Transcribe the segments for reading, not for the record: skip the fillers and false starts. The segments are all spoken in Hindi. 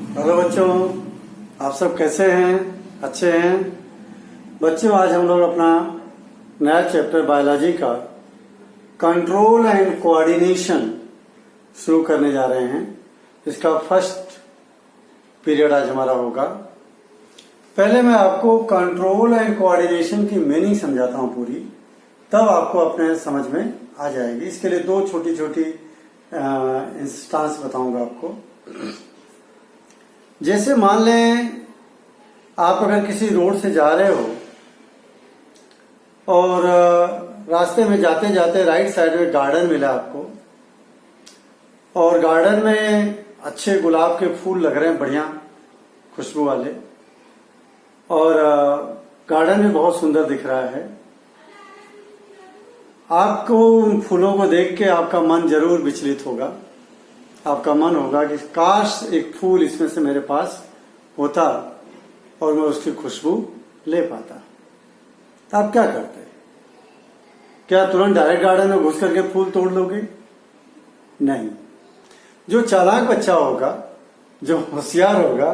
हेलो बच्चों, आप सब कैसे हैं? अच्छे हैं बच्चों। आज हम लोग अपना नया चैप्टर बायोलॉजी का कंट्रोल एंड कोऑर्डिनेशन शुरू करने जा रहे हैं। इसका फर्स्ट पीरियड आज हमारा होगा। पहले मैं आपको कंट्रोल एंड कोऑर्डिनेशन की मीनिंग समझाता हूं पूरी, तब आपको अपने समझ में आ जाएगी। इसके लिए दो छोटी छोटी इंस्टांस बताऊंगा आपको। जैसे मान लें आप अगर किसी रोड से जा रहे हो और रास्ते में जाते जाते राइट साइड में गार्डन मिला आपको, और गार्डन में अच्छे गुलाब के फूल लग रहे हैं, बढ़िया खुशबू वाले, और गार्डन में बहुत सुंदर दिख रहा है। आपको उन फूलों को देख के आपका मन जरूर विचलित होगा। आपका मन होगा कि काश एक फूल इसमें से मेरे पास होता और मैं उसकी खुशबू ले पाता। तो आप क्या करते? क्या तुरंत डायरेक्ट गार्डन में घुस करके फूल तोड़ लोगे? नहीं। जो चालाक बच्चा होगा, जो होशियार होगा,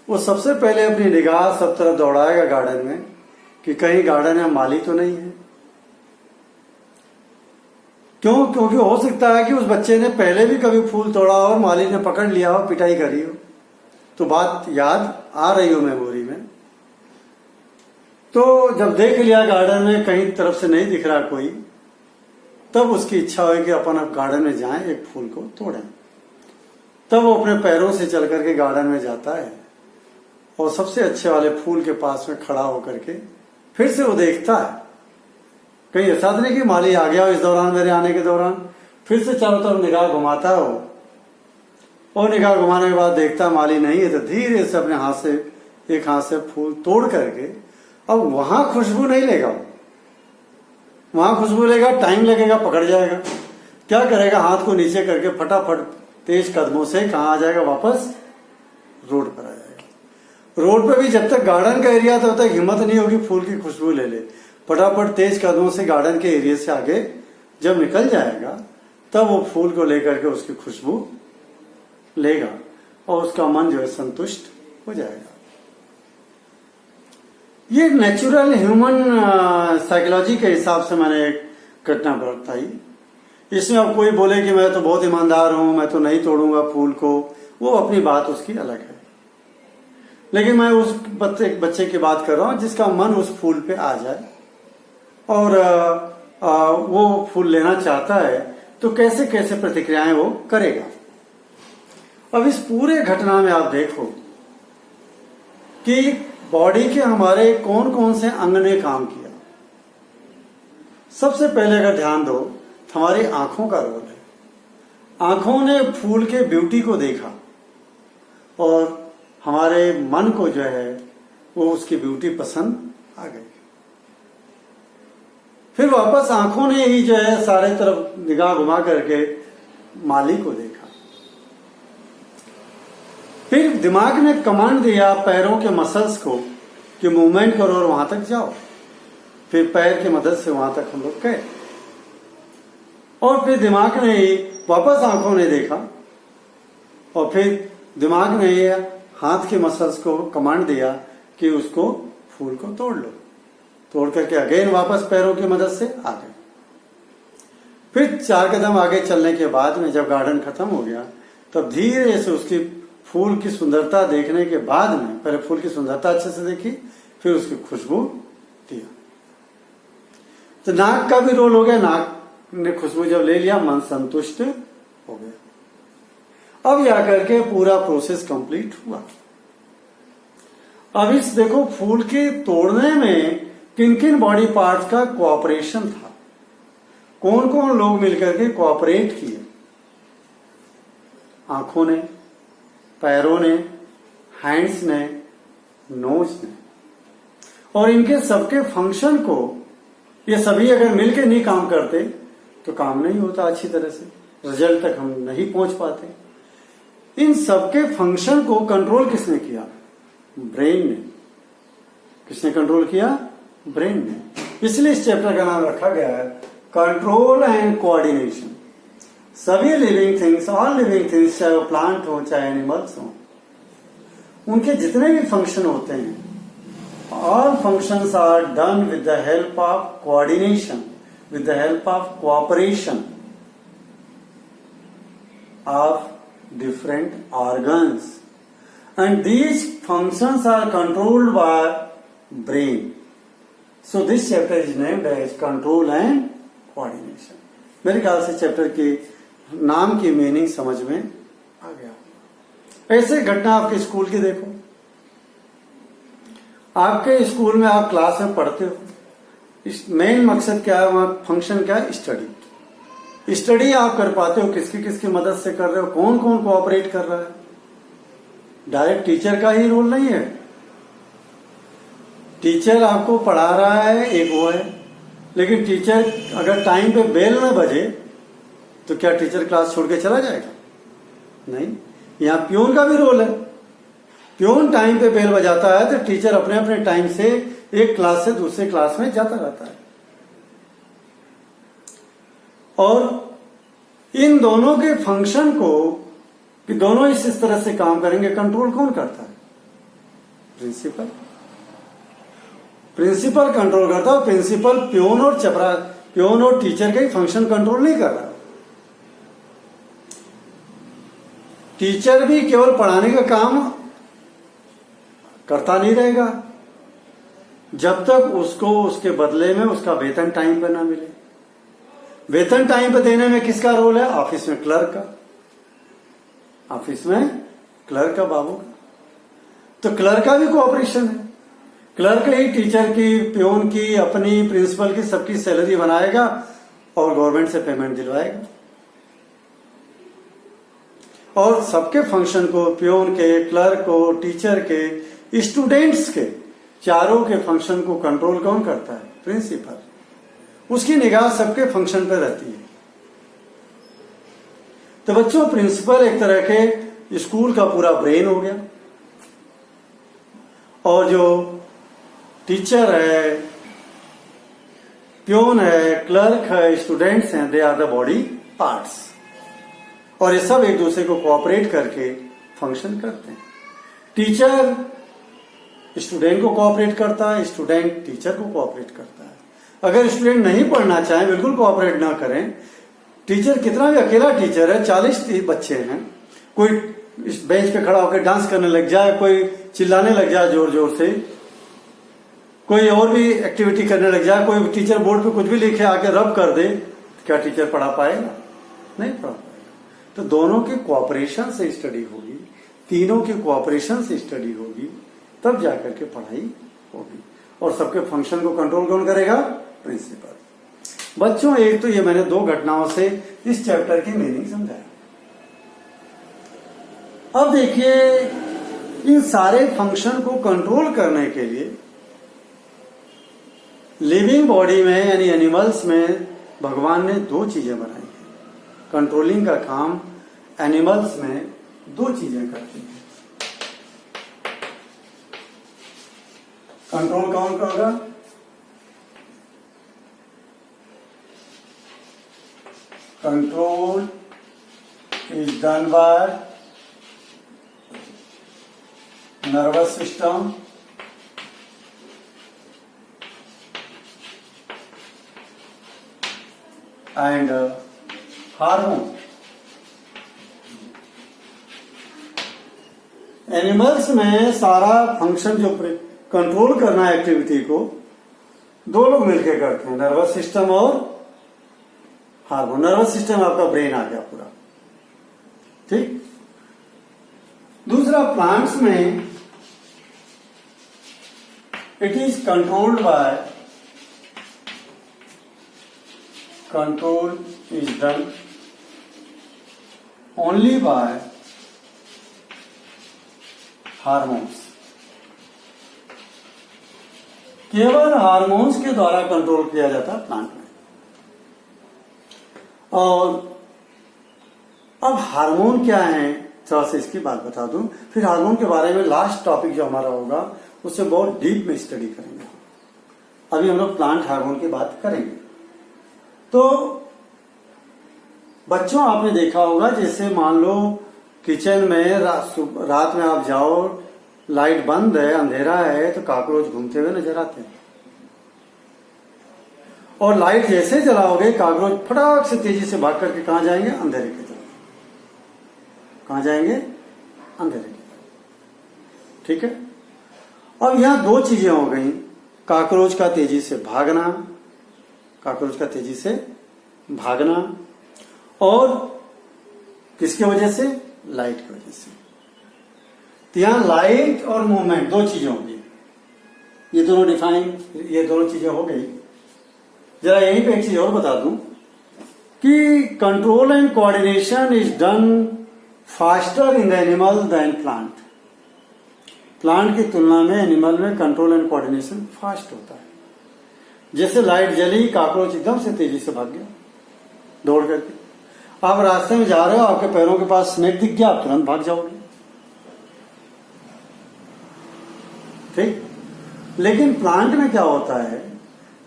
वो सबसे पहले अपनी निगाह सब तरफ दौड़ाएगा गार्डन में कि कहीं गार्डन में माली तो नहीं है। क्यों? क्योंकि हो सकता है कि उस बच्चे ने पहले भी कभी फूल तोड़ा और माली ने पकड़ लिया हो, पिटाई करी हो, तो बात याद आ रही हो मेमोरी में। तो जब देख लिया गार्डन में कहीं तरफ से नहीं दिख रहा कोई, तब उसकी इच्छा हुई कि अपन अब गार्डन में जाएं, एक फूल को तोड़ें। तब वो अपने पैरों से चल करके गार्डन में जाता है और सबसे अच्छे वाले फूल के पास में खड़ा होकर के फिर से वो देखता है। कहीं ऐसा तो नहीं कि माली आ गया हो इस दौरान, मेरे आने के दौरान। फिर से चारों तरफ निगाह घुमाता है वो, और निगाह घुमाने के बाद देखता माली नहीं है, तो धीरे से अपने हाथ से एक हाथ से फूल तोड़ करके, अब वहां खुशबू नहीं लेगा, वहां खुशबू लेगा टाइम लगेगा, पकड़ जाएगा। क्या करेगा? हाथ को नीचे करके फटाफट तेज कदमों से कहाँ आ जाएगा? वापस रोड पर आ जाएगा। रोड पर भी जब तक गार्डन का एरिया था तब तक हिम्मत नहीं होगी फूल की खुशबू ले ले। फटाफट तेज कदमों से गार्डन के एरिया से आगे जब निकल जाएगा, तब वो फूल को लेकर के उसकी खुशबू लेगा और उसका मन जो है संतुष्ट हो जाएगा। ये नेचुरल ह्यूमन साइकोलॉजी के हिसाब से मैंने एक घटना बताई। इसमें अब कोई बोले कि मैं तो बहुत ईमानदार हूं, मैं तो नहीं तोड़ूंगा फूल को, वो अपनी बात उसकी अलग है। लेकिन मैं उस बच्चे की बात कर रहा हूं जिसका मन उस फूल पे आ जाए और वो फूल लेना चाहता है, तो कैसे कैसे प्रतिक्रियाएं वो करेगा। अब इस पूरे घटना में आप देखो कि बॉडी के हमारे कौन कौन से अंग ने काम किया। सबसे पहले अगर ध्यान दो, हमारी आंखों का रोल है। आंखों ने फूल के ब्यूटी को देखा और हमारे मन को जो है वो उसकी ब्यूटी पसंद आ गई। फिर वापस आंखों ने ही जो है सारे तरफ निगाह घुमा करके माली को देखा। फिर दिमाग ने कमांड दिया पैरों के मसल्स को कि मूवमेंट करो और वहां तक जाओ। फिर पैर की मदद से वहां तक हम लोग गए, और फिर दिमाग ने ही वापस आंखों ने देखा, और फिर दिमाग ने ही हाथ के मसल्स को कमांड दिया कि उसको फूल को तोड़ लो। तोड़ करके अगेन वापस पैरों की मदद से आ गए। फिर 4 कदम आगे चलने के बाद में जब गार्डन खत्म हो गया, तब धीरे से उसकी फूल की सुंदरता देखने के बाद में, पहले फूल की सुंदरता अच्छे से देखी, फिर उसकी खुशबू दिया। तो नाक का भी रोल हो गया। नाक ने खुशबू जब ले लिया, मन संतुष्ट हो गया। अब या करके पूरा प्रोसेस कंप्लीट हुआ। अब इस देखो फूल के तोड़ने में किन किन बॉडी पार्ट्स का कोऑपरेशन था, कौन कौन लोग मिलकर के कोऑपरेट किए। आंखों ने, पैरों ने, हैंड्स ने, नोज ने, और इनके सबके फंक्शन को, ये सभी अगर मिलकर नहीं काम करते तो काम नहीं होता अच्छी तरह से, रिजल्ट तक हम नहीं पहुंच पाते। इन सबके फंक्शन को कंट्रोल किसने किया? ब्रेन ने। किसने कंट्रोल किया? ब्रेन ने। इसलिए इस चैप्टर का नाम रखा गया है कंट्रोल एंड कोऑर्डिनेशन। सभी living things, all living things, चाहे वो प्लांट हो चाहे एनिमल्स हो, उनके जितने भी फंक्शन होते हैं, all functions are done with the help of coordination, with the help of cooperation of different organs, and these functions are controlled by brain. So this chapter is named as control and coordination. मेरे ख्याल से चैप्टर के नाम की मीनिंग समझ में आ गया। ऐसे घटना आपके स्कूल की देखो, आपके स्कूल में आप क्लास में पढ़ते हो, इस मेन मकसद क्या है, वहां फंक्शन क्या है, स्टडी। स्टडी आप कर पाते हो, किसकी किसकी मदद से कर रहे हो, कौन कौन कोऑपरेट कर रहा है। डायरेक्ट टीचर का ही रोल नहीं है, टीचर आपको पढ़ा रहा है एक वो है, लेकिन टीचर अगर टाइम पे बेल न बजे तो क्या टीचर क्लास छोड़ के चला जाएगा? नहीं, यहां प्यून का भी रोल है। प्यून टाइम पे बेल बजाता है तो टीचर अपने अपने टाइम से एक क्लास से दूसरे क्लास में जाता रहता है। और इन दोनों के फंक्शन को कि दोनों इस तरह से काम करेंगे, कंट्रोल कौन करता है? प्रिंसिपल। प्रिंसिपल कंट्रोल करता है। प्रिंसिपल प्यून और चपरा, प्यून और टीचर के फंक्शन कंट्रोल नहीं कर रहा। टीचर भी केवल पढ़ाने का काम करता नहीं रहेगा जब तक उसको उसके बदले में उसका वेतन टाइम पे ना मिले। वेतन टाइम पे देने में किसका रोल है? ऑफिस में क्लर्क का, ऑफिस में क्लर्क का, बाबू का। तो क्लर्क का भी कोऑपरेशन है। क्लर्क ही टीचर की, प्यून की, अपनी, प्रिंसिपल की, सबकी सैलरी बनाएगा और गवर्नमेंट से पेमेंट दिलवाएगा। और सबके फंक्शन को, प्यून के, क्लर्क को, टीचर के, स्टूडेंट्स के, चारों के फंक्शन को कंट्रोल कौन करता है? प्रिंसिपल। उसकी निगाह सबके फंक्शन पर रहती है। तो बच्चों, प्रिंसिपल एक तरह के स्कूल का पूरा ब्रेन हो गया, और जो टीचर है, प्यून है, क्लर्क है, स्टूडेंट्स हैं, they are the body parts. और ये सब एक दूसरे को कोऑपरेट करके फंक्शन करते हैं। टीचर स्टूडेंट को कोऑपरेट करता है, स्टूडेंट टीचर को कोऑपरेट करता है। अगर स्टूडेंट नहीं पढ़ना चाहे, बिल्कुल कोऑपरेट ना करें, टीचर कितना भी अकेला टीचर है, 40 बच्चे हैं, कोई बेंच पे खड़ा होकर डांस करने लग जाए, कोई चिल्लाने लग जाए जोर जोर से, कोई और भी एक्टिविटी करने लग जाए, कोई टीचर बोर्ड पे कुछ भी लिखे आके रब कर दे, क्या टीचर पढ़ा पाएगा? नहीं पढ़ा पाएगा। तो दोनों के कोऑपरेशन से स्टडी होगी, तीनों की कोऑपरेशन से स्टडी होगी, तब जाकर के पढ़ाई होगी। और सबके फंक्शन को कंट्रोल कौन करेगा? प्रिंसिपल। बच्चों, एक तो ये मैंने 2 घटनाओं से इस चैप्टर की मीनिंग समझाया। अब देखिए, इन सारे फंक्शन को कंट्रोल करने के लिए लिविंग बॉडी में यानी एनिमल्स में भगवान ने 2 चीजें बनाई हैं। कंट्रोलिंग का काम एनिमल्स में 2 चीजें करती हैं। कंट्रोल कौन करेगा? Control is done by nervous system and hormone. Animals में सारा फंक्शन जो कंट्रोल करना है एक्टिविटी को, 2 लोग मिलकर करते हैं, नर्वस सिस्टम और हार्मोन। नर्वस सिस्टम आपका ब्रेन आ गया पूरा, ठीक। दूसरा, प्लांट्स में it is controlled by, control is done only by hormones. केवल हार्मोन्स के द्वारा कंट्रोल किया जाता है प्लांट में। और अब हार्मोन क्या है, थोड़ा सा इसकी बात बता दूं, फिर हार्मोन के बारे में लास्ट टॉपिक जो हमारा होगा उससे बहुत डीप में स्टडी करेंगे। अभी हम लोग प्लांट हार्मोन की बात करेंगे। तो बच्चों, आपने देखा होगा, जैसे मान लो किचन में रात में आप जाओ, लाइट बंद है, अंधेरा है, तो कॉकरोच घूमते हुए नजर आते हैं। और लाइट जैसे जलाओगे कॉकरोच फटाक से तेजी से भाग करके कहां जाएंगे? अंधेरे की तरफ। कहां जाएंगे? अंधेरे की तरफ। ठीक है। अब यहां दो चीजें हो गई, कॉकरोच का तेजी से भागना, कॉकरोच का तेजी से भागना, और किसकी वजह से? लाइट की वजह से। तो यहां लाइट और मूवमेंट दो चीजें होंगी। ये दोनों डिफाइन, ये दोनों चीजें हो गई। जरा यहीं पे एक चीज और बता दूं कि control and coordination is done faster in the animal than plant. Plant की तुलना में एनिमल में कंट्रोल एंड कोऑर्डिनेशन फास्ट होता है। जैसे लाइट जली, कॉकरोच एकदम से तेजी से भाग गया दौड़ करके। आप रास्ते में जा रहे हो, आपके पैरों के पास स्नेक दिख गया, आप तुरंत भाग जाओगे। ठीक। लेकिन प्लांट में क्या होता है?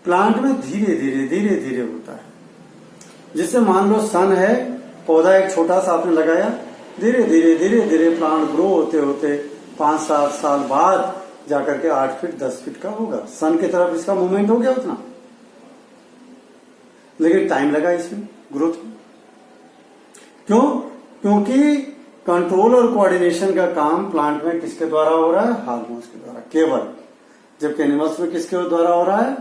प्लांट में धीरे धीरे धीरे धीरे होता है। जिससे मान लो सन है, पौधा एक छोटा सा आपने लगाया, धीरे धीरे धीरे धीरे प्लांट ग्रो होते होते 5-7 साल बाद जाकर के 8 फीट 10 फीट का होगा। सन की तरफ इसका मूवमेंट हो गया उतना, लेकिन टाइम लगा इसमें ग्रोथ में। क्यों? क्योंकि कंट्रोल और कोऑर्डिनेशन का काम प्लांट में किसके द्वारा हो रहा है? हार्मोन्स के द्वारा केवल। जबकि एनिमल्स में किसके द्वारा हो रहा है?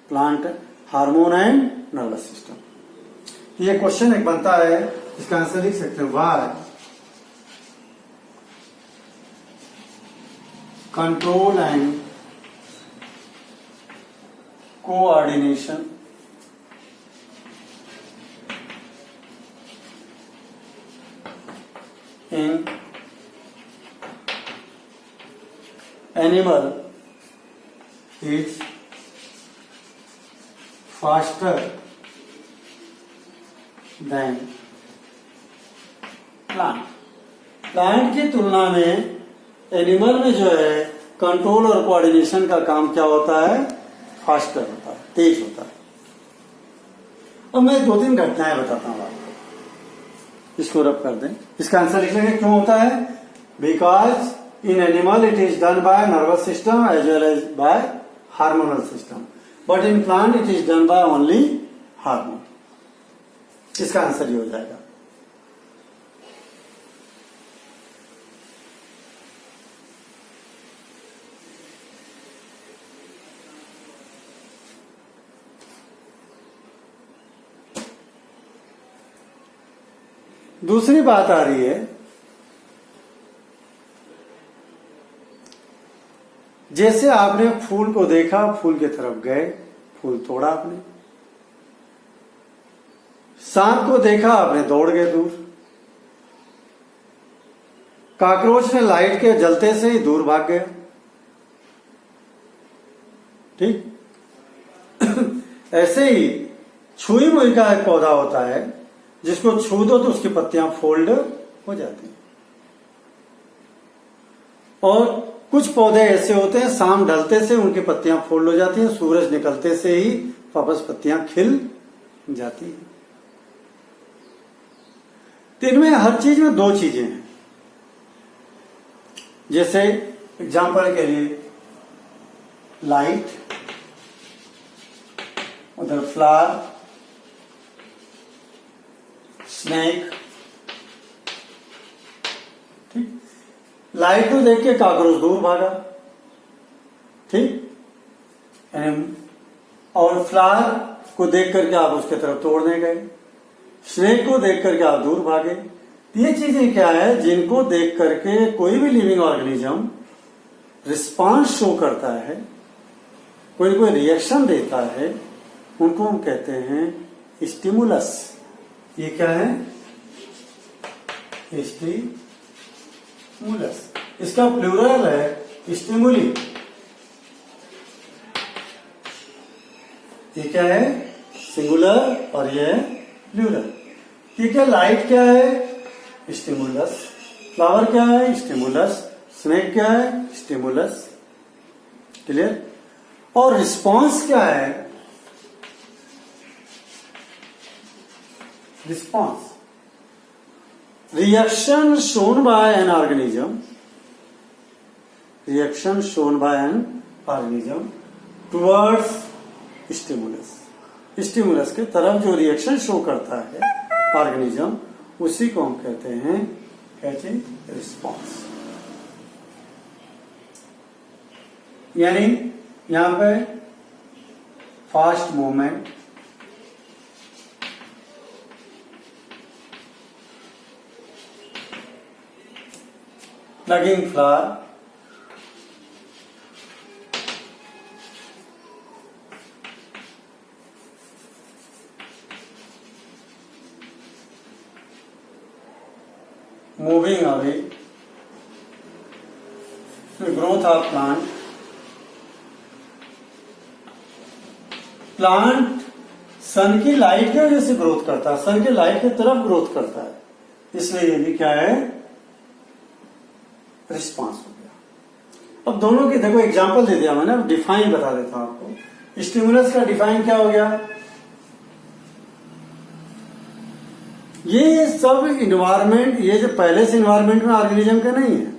Plant hormone and nervous system. ये क्वेश्चन एक बनता है, इसका आंसर लिख सकते हैं, why control and coordination in animal is faster than plant। Plant की तुलना में एनिमल में जो है कंट्रोल और कोऑर्डिनेशन का काम क्या होता है? फास्टर होता है, तेज होता है। अब मैं 2-3 घटनाएं बताता हूं आपको, इसको रब कर दें। इसका आंसर लिख लेंगे क्यों होता है? Because in animal it is done by nervous system as well as by hormonal system, but in plant it is done by only hormone. इसका आंसर ये हो जाएगा। दूसरी बात आ रही है, जैसे आपने फूल को देखा, फूल की तरफ गए, फूल तोड़ा आपने। सांप को देखा, आपने दौड़ गए दूर। कॉकरोच ने लाइट के जलते से ही दूर भाग गया। ठीक। ऐसे ही छुई मुई का एक पौधा होता है, जिसको छू दो तो उसकी पत्तियां फोल्ड हो जाती हैं। और कुछ पौधे ऐसे होते हैं, शाम ढलते से उनकी पत्तियां फोल्ड हो जाती हैं, सूरज निकलते से ही वापस पत्तियां खिल जाती हैं। तो इनमें हर चीज में दो चीजें हैं। जैसे एग्जाम्पल के लिए लाइट, उधर फ्लावर, स्नेक। ठीक। लाइट को देख के कॉकरोच दूर भागा। ठीक। और फ्लावर को देख करके आप उसके तरफ तोड़ने गए, स्नेक को देख करके आप दूर भागे। ये चीजें क्या है? जिनको देख करके कोई भी लिविंग ऑर्गेनिज्म रिस्पांस शो करता है, कोई कोई रिएक्शन देता है, उनको हम कहते हैं स्टिमुलस। ये क्या है? स्टिमुलस। इसका प्लूरल है स्टिमुली। ये क्या है? सिंगुलर, और ये है प्लूरल। ठीक है। लाइट क्या है? स्टिमुलस। फ्लावर क्या है? स्टिमुलस। स्नेक क्या है? स्टिमुलस। क्लियर? और रिस्पॉन्स क्या है? Response reaction shown by an organism reaction shown by an organism towards stimulus, stimulus के तरफ जो रिएक्शन शो करता है ऑर्गेनिज्म, उसी को हम कहते हैं कैचिंग रिस्पॉन्स। यानी यहां पे fast movement, plucking flower, moving away, growth of plant, plant sun की लाइट की वजह से ग्रोथ करता है, सन की लाइट की तरफ ग्रोथ करता है, इसलिए ये भी क्या है, रिस्पांस हो गया। अब दोनों की देखो एग्जांपल दे दिया मैंने, अब डिफाइन बता देता हूं आपको। स्टिमुलस का डिफाइन क्या हो गया, ये सब इन्वायरमेंट, ये जो पहले से इन्वायरमेंट में ऑर्गेनिज्म का नहीं है,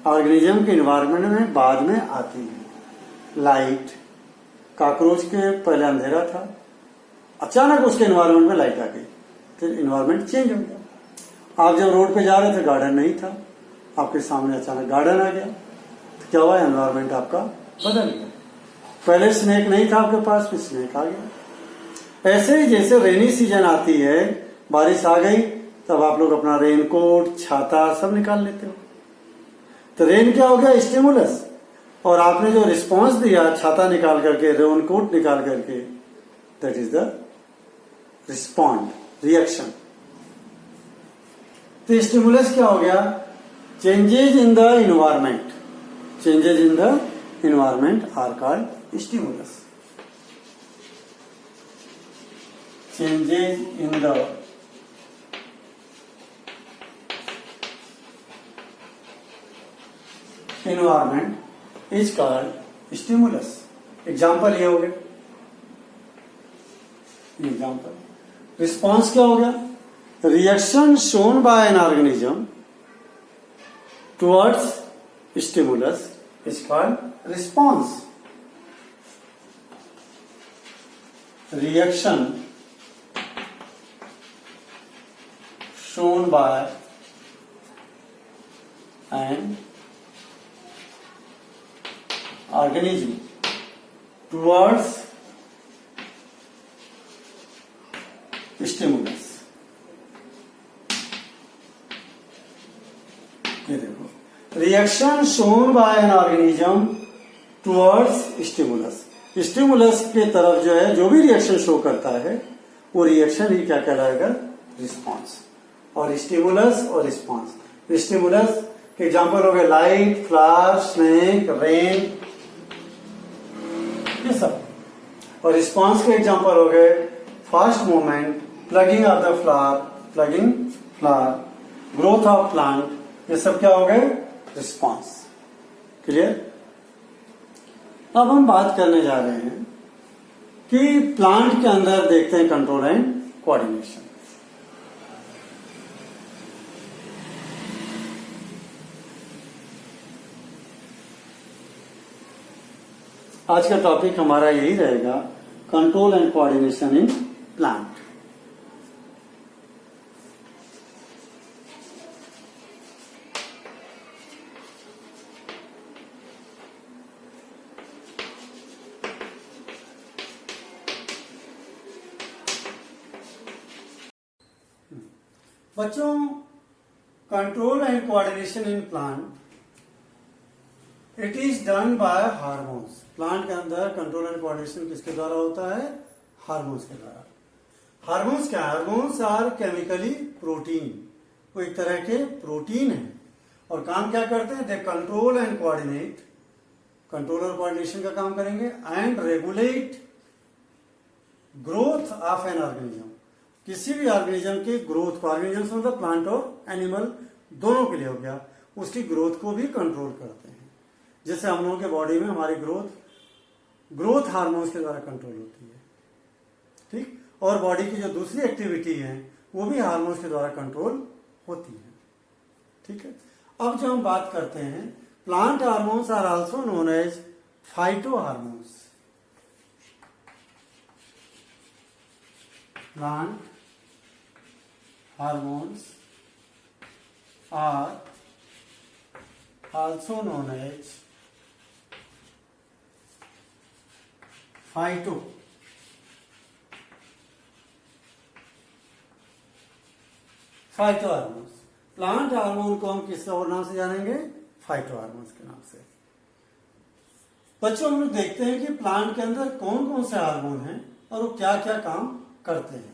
ऑर्गेनिज्म के इन्वायरमेंट में बाद में आती है। लाइट, कॉकरोच के पहले अंधेरा था, अचानक उसके इन्वायरमेंट में लाइट आ गई, फिर इन्वायरमेंट चेंज हो गया। आप जब रोड पे जा रहे थे गार्डन नहीं था, आपके सामने अचानक गार्डन आ गया, तो क्या हुआ, एनवायरमेंट आपका बदल गया। पहले स्नेक नहीं था आपके पास, फिर स्नेक आ गया। ऐसे ही जैसे रेनी सीजन आती है, बारिश आ गई, तब आप लोग अपना रेनकोट, छाता सब निकाल लेते हो। तो रेन क्या हो गया, स्टिमुलस, और आपने जो रिस्पांस दिया छाता निकाल करके, रेनकोट निकाल करके, that is the respond, reaction. तो स्टिमुलस क्या हो गया, changes in the environment, changes in the environment are called stimulus. Changes in the environment is called stimulus. Example ये हो गया, एग्जाम्पल। रिस्पॉन्स क्या हो गया, reaction shown by an organism towards stimulus is called response. Reaction shown by an organism towards stimulus। ये देखो, reaction shown by an organism towards stimulus, stimulus के तरफ जो है जो भी रिएक्शन शो करता है वो रिएक्शन ही क्या कहलाएगा, रिस्पॉन्स। और स्टिमुलस और रिस्पॉन्स, स्टिमुलस के एग्जाम्पल हो गए लाइट, फ्लावर, स्नेक, रेन, ये सब। और रिस्पॉन्स के एग्जांपल हो गए fast movement, plugging of the flower, plugging flower, growth of plant, ये सब क्या हो गए, रिस्पॉन्स। क्लियर। अब हम बात करने जा रहे हैं कि प्लांट के अंदर देखते हैं कंट्रोल एंड कोऑर्डिनेशन। आज का टॉपिक हमारा यही रहेगा, control and coordination in plant. बच्चों, control and coordination in plant, it is done by hormones. Plant के अंदर कंट्रोल एंड कोऑर्डिनेशन किसके द्वारा होता है, हार्मोन्स के द्वारा। हार्मोन्स क्या है, हार्मोन्स आर केमिकली प्रोटीन, वो एक तरह के प्रोटीन है, और काम क्या करते हैं, they control and coordinate, control और कोऑर्डिनेशन का काम करेंगे, and regulate growth of an organism, किसी भी ऑर्गेनिज्म के ग्रोथ को, ऑर्गेनिज्म मतलब प्लांट और एनिमल दोनों के लिए हो गया, उसकी ग्रोथ को भी कंट्रोल करते हैं। जैसे हम लोगों के बॉडी में हमारी ग्रोथ हार्मोन्स के द्वारा कंट्रोल होती है, ठीक, और बॉडी की जो दूसरी एक्टिविटी है वो भी हार्मोन्स के द्वारा कंट्रोल होती है, ठीक है। अब जो हम बात करते हैं Plant hormones are also known as phytohormones. Plant hormones are also known as phytohormones. Plant hormone को हम किस और नाम से जानेंगे? फाइटो हार्मोन्स के नाम से। बच्चों हम लोग देखते हैं कि प्लांट के अंदर कौन कौन से हार्मोन हैं और वो क्या क्या काम करते हैं।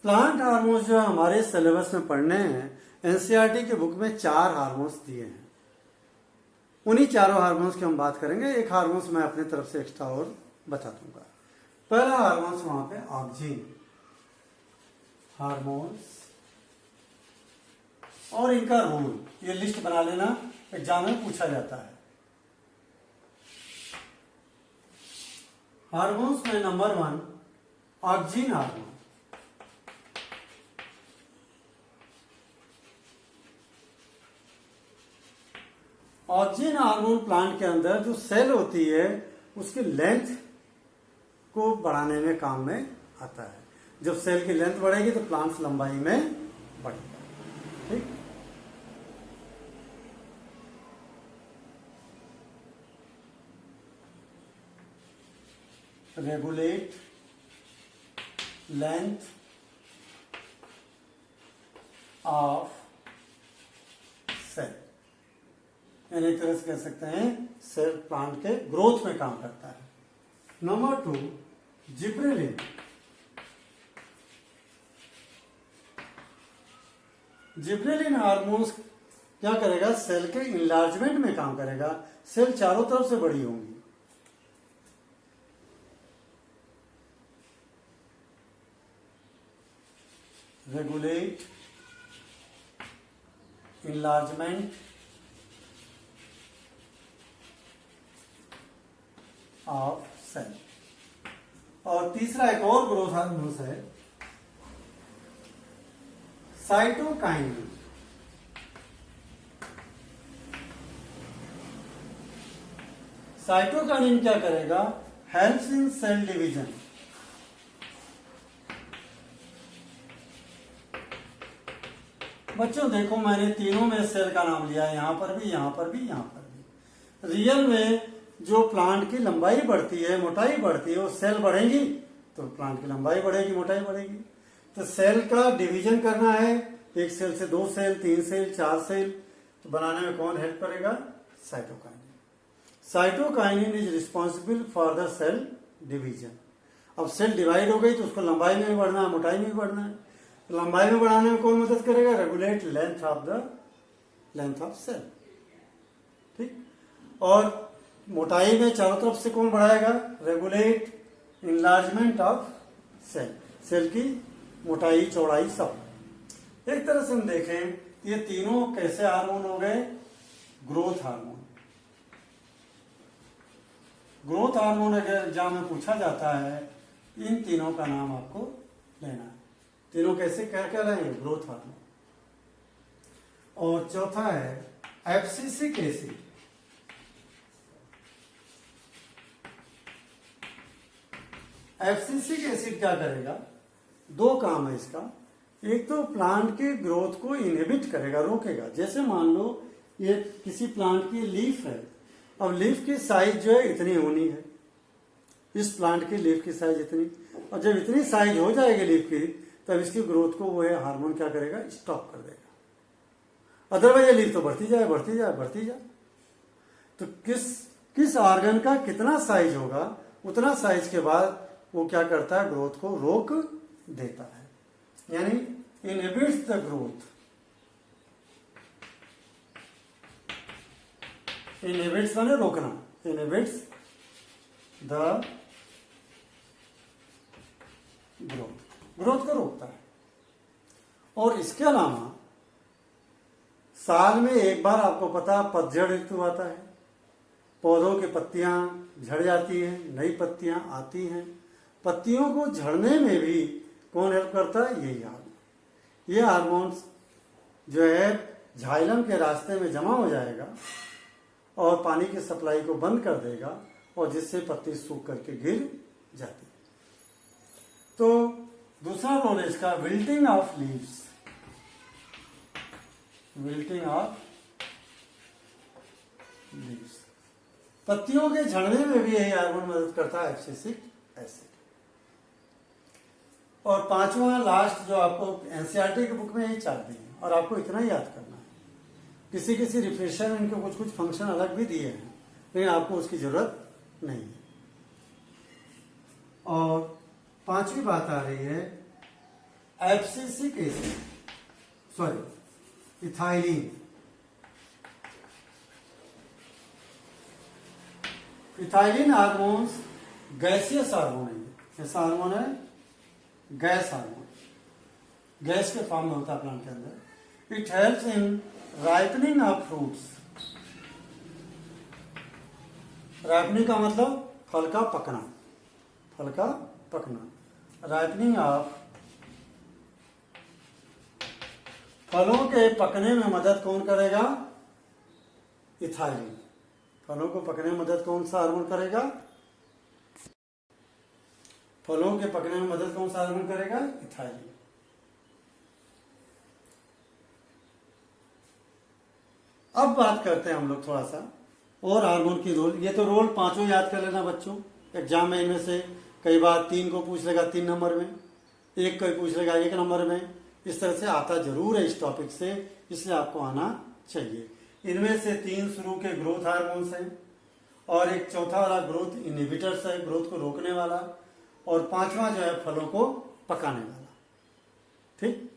प्लांट हार्मोन्स जो हमारे सिलेबस में पढ़ने हैं, एनसीईआरटी के बुक में 4 हार्मोन्स दिए हैं। उन्हीं चारों हार्मोन्स की हम बात करेंगे। एक हार्मोन्स मैं अपनी तरफ से एक्स्ट्रा और बता दूंगा। पहला हार्मोन्स वहां पे ऑक्सीन हार्मोन्स, और इनका रोल ये लिस्ट बना लेना, एग्जाम में पूछा जाता है। हार्मोन्स में number 1 oxygen hormone. Oxygen hormone plant के अंदर जो सेल होती है उसकी लेंथ को बढ़ाने में काम में आता है। जब सेल की लेंथ बढ़ेगी तो प्लांट लंबाई में बढ़ेगा। ठीक, रेगुलेट लेंथ ऑफ सेल, यानी एक तरह से कह सकते हैं सेल प्लांट के ग्रोथ में काम करता है। Number 2 gibberellin. जिब्रेलिन हार्मोन्स क्या करेगा? सेल के इनलार्जमेंट में काम करेगा। सेल चारों तरफ से बड़ी होंगी। Regulate enlargement of cell. और तीसरा एक और ग्रोथ हार्मोन है साइटोकाइनिन। साइटोकाइनिन क्या करेगा? Helps in cell division. बच्चों देखो, मैंने तीनों में सेल का नाम लिया है, यहां पर भी, यहां पर भी, यहां पर भी। रियल में जो प्लांट की लंबाई बढ़ती है, मोटाई बढ़ती है, वो सेल बढ़ेंगी तो प्लांट की लंबाई बढ़ेगी, मोटाई बढ़ेगी। तो सेल का डिवीजन करना है, एक सेल से 2 सेल, 3 सेल, 4 सेल, तो बनाने में कौन हेल्प करेगा? Cytokinin. Cytokinin is responsible for the cell division. अब सेल डिवाइड हो गई तो उसको लंबाई में भी बढ़ना है, मोटाई में भी बढ़ना है। तो लंबाई में बढ़ाने में कौन मदद करेगा? Regulate length of cell. ठीक, और मोटाई में चारों तरफ से कौन बढ़ाएगा? Regulate enlargement of cell. Cell की मोटाई, चौड़ाई, सब। एक तरह से हम देखें ये तीनों कैसे हार्मोन हो गए? Growth hormone. ग्रोथ हार्मोन अगर एग्जाम में पूछा जाता है, इन तीनों का नाम आपको लेना है। तीनों कैसे क्या क्या रहेंगे? Growth hormone. और चौथा है एब्सिसिक एसिड। एब्सिसिक एसिड क्या करेगा? 2 काम है इसका। एक तो प्लांट के ग्रोथ को इनहिबिट करेगा, रोकेगा। जैसे मान लो ये किसी प्लांट की लीफ है, अब लीफ की साइज जो है इतनी होनी है, इस प्लांट की लीफ की साइज इतनी, और जब इतनी साइज हो जाएगी लीफ की, तब इसकी ग्रोथ को वो हार्मोन क्या करेगा? स्टॉप कर देगा। अदरवाइज ये लीफ तो बढ़ती जाए, बढ़ती जाए, बढ़ती जाए। तो किस ऑर्गन का कितना साइज होगा, उतना साइज के बाद वो क्या करता है? ग्रोथ को रोक देता है, यानी इनहिबिट्स द ग्रोथ। इनहिबिट्स माने रोकना, इनहिबिट्स द ग्रोथ को रोकता है। और इसके अलावा साल में एक बार आपको पता पतझड़ ऋतु आता है, पौधों की पत्तियां झड़ जाती हैं, नई पत्तियां आती हैं। पत्तियों को झड़ने में भी कौन हेल्प करता है? यही हार्मोन। ये हार्मोन्स जो है झाइलम के रास्ते में जमा हो जाएगा और पानी की सप्लाई को बंद कर देगा और जिससे पत्ती सूख करके गिर जाती है। तो दूसरा रोल है इसका wilting of leaves. Wilting of leaves, पत्तियों के झड़ने में भी यही हार्मोन मदद करता है, एब्सिसिक एसिड। और पांचवा लास्ट जो आपको एनसीईआरटी की बुक में यही 4 दिए हैं और आपको इतना ही याद करना है। किसी किसी रिफ्रेशर में इनके कुछ कुछ फंक्शन अलग भी दिए हैं, लेकिन आपको उसकी जरूरत नहीं है। और पांचवी बात आ रही है abscisic acid, sorry ethylene. Ethylene hormones gaseous hormone है। कैसा हार्मोन है? गैस हार्मोन, गैस के फॉर्म में होता है प्लांट के अंदर। It helps in ripening of fruits. Ripening का मतलब फल का पकना, फल का पकना। राइपनिंग ऑफ, फलों के पकने में मदद कौन करेगा? इथाइलिन। फलों को पकने में मदद कौन सा हार्मोन करेगा? फलों के पकने में मदद कौन सा हार्मोन करेगा? इथाइलिन। अब बात करते हैं हम लोग थोड़ा सा और हार्मोन की रोल। ये तो रोल पांचों याद कर लेना बच्चों, एग्जाम में इनमें से कई बार 3 को पूछ लेगा 3 नंबर में, 1 को पूछ लेगा 1 नंबर में। इस तरह से आता जरूर है इस टॉपिक से, इसलिए आपको आना चाहिए। इनमें से 3 शुरू के ग्रोथ हार्मोन्स हैं और एक चौथा वाला ग्रोथ इनहिबिटर्स है, ग्रोथ को रोकने वाला, और 5वां जो है फलों को पकाने वाला। ठीक,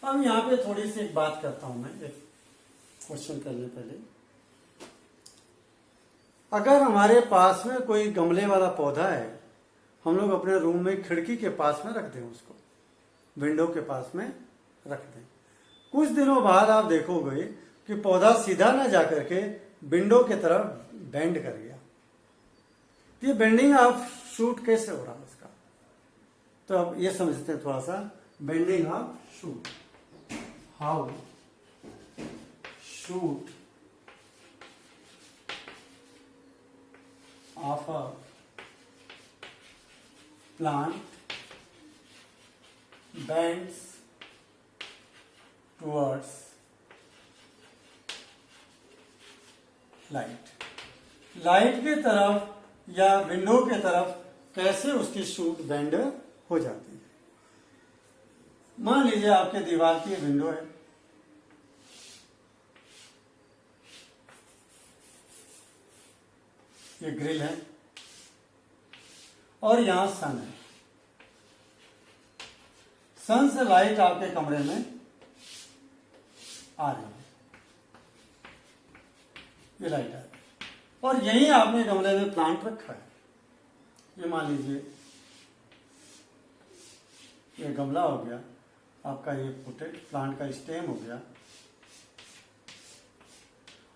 अब यहां पे थोड़ी सी एक बात करता हूं मैं, एक क्वेश्चन करने पहले। अगर हमारे पास में कोई गमले वाला पौधा है, हम लोग अपने रूम में खिड़की के पास में रख दें, उसको विंडो के पास में रख दें, कुछ दिनों बाद आप देखोगे कि पौधा सीधा ना जाकर के विंडो की तरफ बेंड कर गया। तो ये बेंडिंग ऑफ शूट कैसे हो रहा है इसका? तो अब ये समझते हैं थोड़ा सा, bending of shoot. How shoot of a plant bends towards light। Light की तरफ या विंडो की तरफ कैसे उसकी शूट बेंड हो जाती है। मान लीजिए आपके दीवार की विंडो है, ये ग्रिल है और यहां सन है। सन से लाइट आपके कमरे में आ रही है, ये लाइट आ रही है और यहीं आपने कमरे में प्लांट रखा है। ये मान लीजिए ये गमला हो गया आपका, ये पोटेड प्लांट का स्टेम हो गया।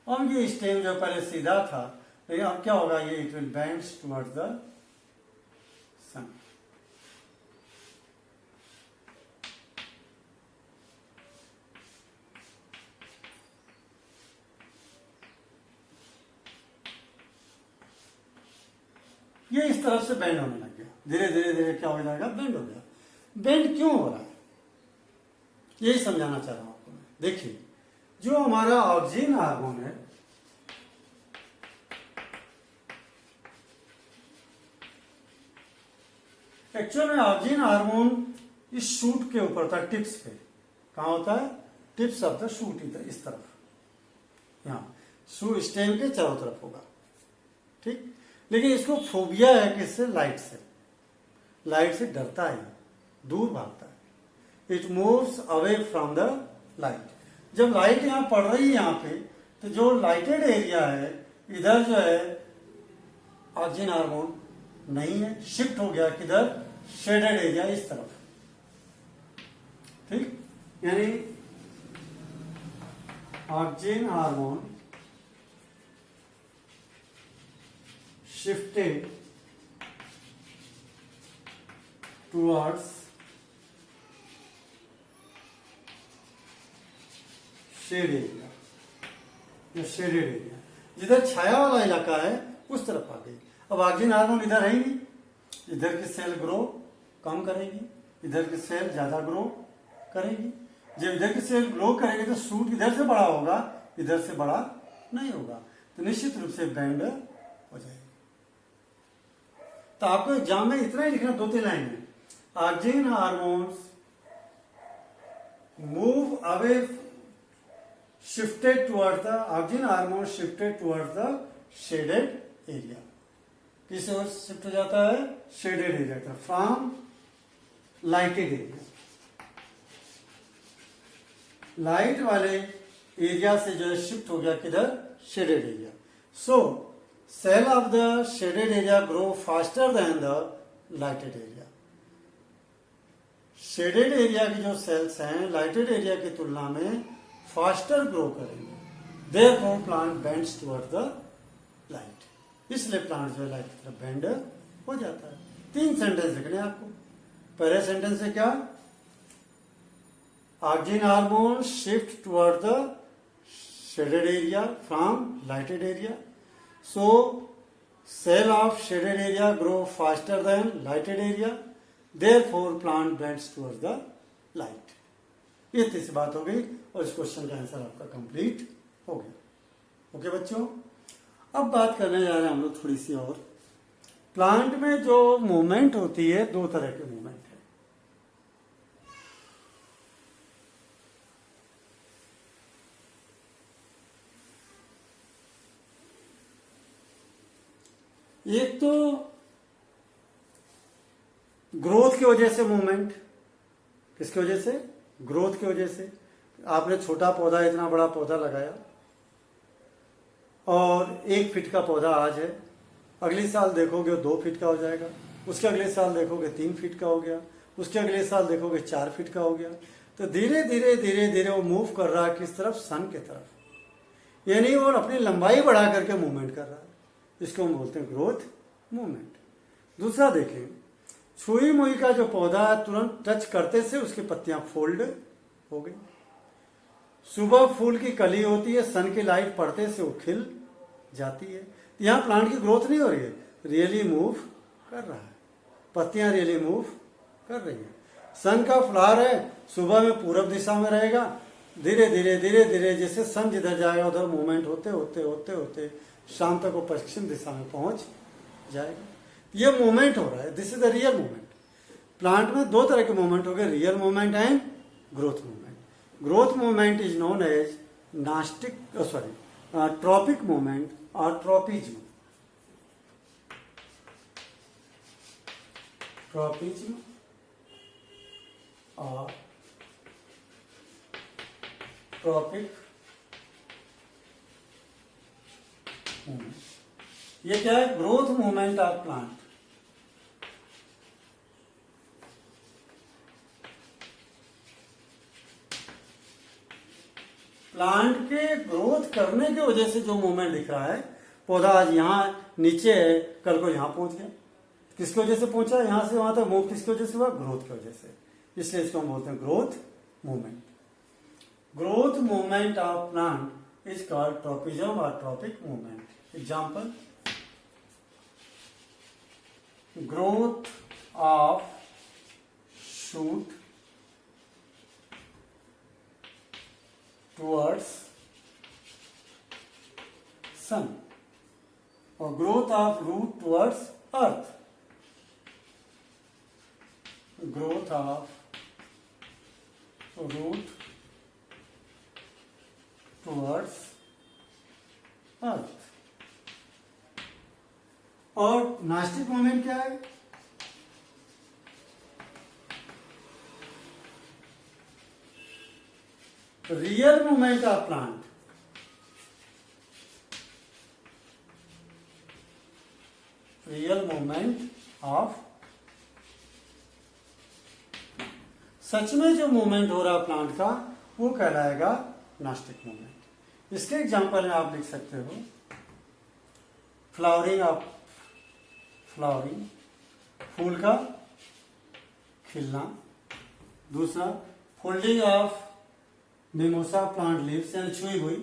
अब ये स्टेम जो पहले सीधा था, लेकिन अब क्या होगा, ये it will bends towards the sun. ये इस तरफ से बेंड होने लग गया, धीरे धीरे धीरे क्या हो जाएगा, बेंड हो गया। बेंड क्यों हो रहा है, यही समझाना चाह रहा हूं आपको मैं। देखिए, जो हमारा ऑक्सीजन हार्मोन है, एक्चुअल में ऑक्सीजन हार्मोन इस शूट के ऊपर होता है, टिप्स पे। कहां होता है? टिप्स ऑफ द शूट, इस तरफ, यहाँ शू स्टेम के चारों तरफ होगा। ठीक, लेकिन इसको फोबिया है किससे? लाइट से। लाइट से डरता है, दूर भागता है। It moves away from the light. जब लाइट यहाँ पड़ रही है यहाँ पे, तो जो लाइटेड एरिया है इधर जो है ऑक्सीजन हार्मोन नहीं है, शिफ्ट हो गया किधर, शेडेड एरिया इस तरफ। ठीक, यानी oxygen hormone shifted towards shade area, या शेडेड एरिया, जिधर छाया वाला इलाका है उस तरफ आ गई। अब ऑक्सीजन हार्मोन इधर है ही नहीं, इधर की सेल ग्रो कम करेगी, इधर की सेल ज्यादा ग्रो करेगी। जब इधर की सेल ग्रो करेगी तो सूट इधर से बड़ा होगा, इधर से बड़ा नहीं होगा, तो निश्चित रूप से बैंड हो जाएगी। तो आपको एग्जाम में इतना ही लिखना, 2-3 लाइन में, oxygen hormones move away shifted towards the, oxygen hormone shifted towards the shaded area. किस ओर शिफ्ट हो जाता है, शेडेड एरिया का, फ्रॉम लाइटेड एरिया। लाइट वाले एरिया से जो है शिफ्ट हो गया किधर, shaded area. So cell of the shaded area grow faster than the lighted area. Shaded area की जो सेल्स हैं लाइटेड एरिया की तुलना में फास्टर ग्रो करेंगे, therefore plant bends towards the light. इसलिए प्लांट जो है लाइट की तरफ बेंड हो जाता है। 3 सेंटेंस लिखने आपको। पहले सेंटेंस से क्या, oxygen hormone shift toward the shaded area from lighted area, so cell of shaded area grow faster than lighted area, therefore plant bends towards the light. ये तीसरी बात हो गई और इस क्वेश्चन का आंसर आपका कंप्लीट हो गया। ओके बच्चों, अब बात करने जा रहे हैं हम लोग थोड़ी सी और। प्लांट में जो मूवमेंट होती है, 2 तरह के मूवमेंट है। एक तो ग्रोथ की वजह से मूवमेंट, किसकी वजह से, ग्रोथ की वजह से। आपने छोटा पौधा इतना बड़ा पौधा लगाया और 1 फीट का पौधा आज है, अगले साल देखोगे 2 फीट का हो जाएगा, उसके अगले साल देखोगे 3 फीट का हो गया, उसके अगले साल देखोगे 4 फीट का हो गया। तो धीरे धीरे धीरे धीरे वो मूव कर रहा है किस तरफ, सन की तरफ, यानी वो अपनी लंबाई बढ़ा करके मूवमेंट कर रहा है। इसको हम बोलते हैं ग्रोथ मूवमेंट। दूसरा देखें, छुई मुई का जो पौधा है तुरंत टच करते से उसकी पत्तियां फोल्ड हो गई। सुबह फूल की कली होती है, सन की लाइट पड़ते से वो खिल जाती है। यहाँ प्लांट की ग्रोथ नहीं हो रही है, रियली मूव कर रहा है, पत्तियां रियली मूव कर रही है। सन का फ्लावर है, सुबह में पूरब दिशा में रहेगा, धीरे धीरे धीरे धीरे जैसे सन जिधर जाएगा उधर मूवमेंट होते होते होते होते शाम तक वो पश्चिम दिशा में पहुंच जाएगा। ये मूवमेंट हो रहा है, this is the real movement. Plant में 2 तरह के मूवमेंट हो गए, real movement and growth movement. Growth movement is known as tropic movement और ट्रॉपिज्म। ट्रॉपिज्म और ट्रॉपिक मूवमेंट। ये क्या है, growth movement of plant. Plant के ग्रोथ करने की वजह से जो मूवमेंट दिख रहा है, पौधा आज यहाँ नीचे है, कल को यहाँ पहुंच गया, किसकी वजह से पहुंचा, यहां से वहां तक मूव किसकी वजह से हुआ, ग्रोथ की वजह से। इसलिए इसको हम बोलते हैं growth movement. Growth movement of plant is called tropism और tropic movement. Example, growth of shoot towards sun or growth of root towards earth, growth of root towards earth। और नास्टिक मोमेंट क्या है, real movement of plant, real movement of, सच में जो मूवमेंट हो रहा प्लांट का वो कहलाएगा नास्टिक मूवमेंट। इसके एग्जांपल में आप लिख सकते हो फ्लावरिंग ऑफ, फ्लावरिंग फूल का खिलना। दूसरा folding of mimosa plant leaves, यानी छुई हुई,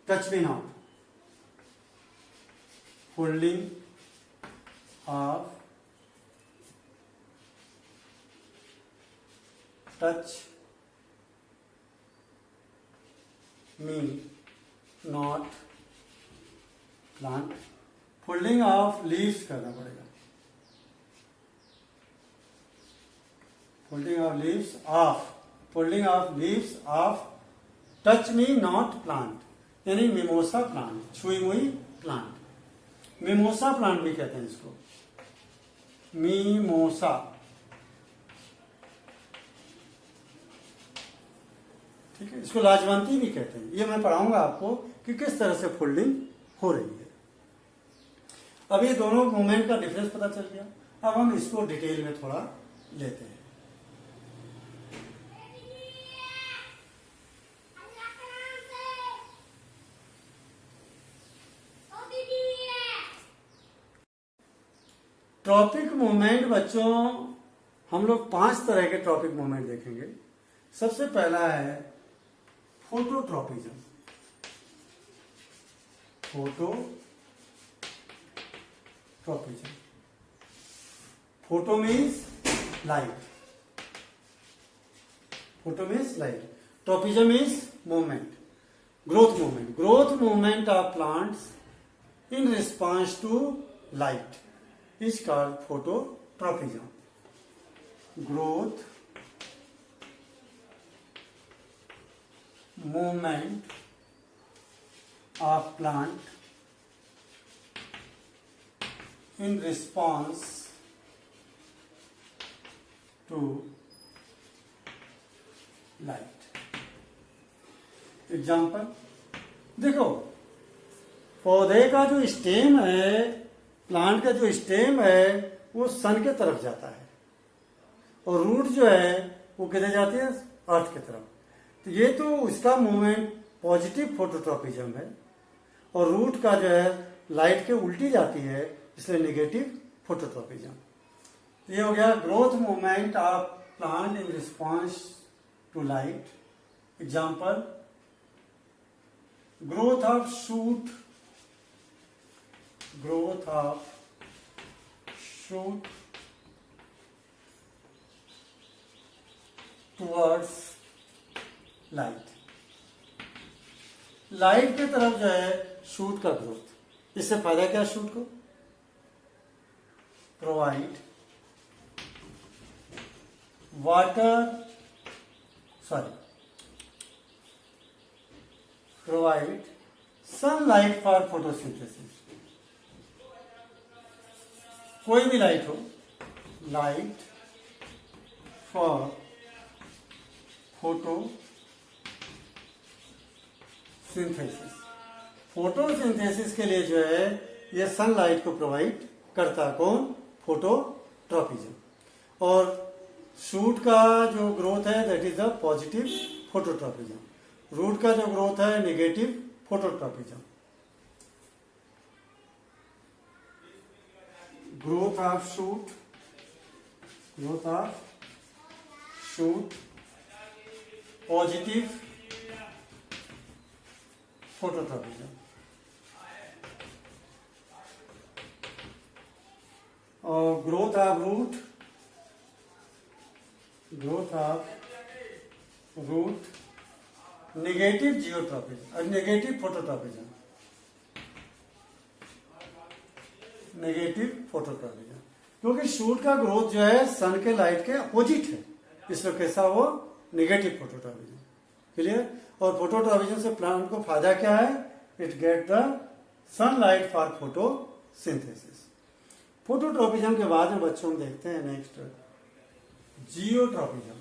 touch me not, folding of, touch me not plant, folding of leaves करना पड़ेगा, folding of leaves of, folding of leaves of touch me not plant, यानी मिमोसा प्लांट, छुई मुई प्लांट। मिमोसा प्लांट भी कहते हैं इसको, मिमोसा, ठीक है। इसको लाजवंती भी कहते हैं। ये मैं पढ़ाऊंगा आपको कि किस तरह से फोल्डिंग हो रही है। अब ये दोनों मूवमेंट का डिफरेंस पता चल गया। अब हम इसको डिटेल में थोड़ा लेते हैं। ट्रॉपिक मूवमेंट बच्चों, हम लोग 5 तरह के ट्रॉपिक मूवमेंट देखेंगे। सबसे पहला है phototropism. Phototropism, photo means light, photo means light, tropism means movement, growth movement, growth movement of plants in response to light is called phototropism. Growth movement of plant in response to light. Example देखो, पौधे का जो स्टेम है, प्लांट का जो स्टेम है वो सन के तरफ जाता है और रूट जो है वो किधर जाती है, अर्थ की तरफ। तो ये तो उसका मूवमेंट पॉजिटिव फोटोट्रॉपिज्म है, और रूट का जो है लाइट के उल्टी जाती है, इसलिए नेगेटिव फोटोट्रॉपिज्म। ये हो गया growth movement of plant in response to light. Example, growth of shoot, growth of shoot towards light, light की तरफ जो है शूट का ग्रोथ। इससे फायदा क्या शूट को, provide water, provide sunlight for photosynthesis. कोई भी लाइट हो, लाइट फॉर फोटोसिंथेसिस। फोटोसिंथेसिस के लिए जो है ये सनलाइट को प्रोवाइड करता है, कौन, फोटोट्रॉपिज्म। और शूट का जो ग्रोथ है that is the positive phototropism, root का जो ग्रोथ है negative phototropism. growth of shoot, growth of shoot, positive phototropism, और growth of root, growth of root, negative geotropism और negative phototropism, नेगेटिव फोटोट्रॉपिज्म। क्योंकि शूट का ग्रोथ जो है सन के लाइट के अपोजिट है, इसलिए कैसा वो नेगेटिव फोटोट्रॉपिज्म। क्लियर। और फोटोट्रॉपिज्म से प्लांट को फायदा क्या है, it get the sunlight for photosynthesis. Phototropism के बाद में बच्चों हम देखते हैं next geotropism.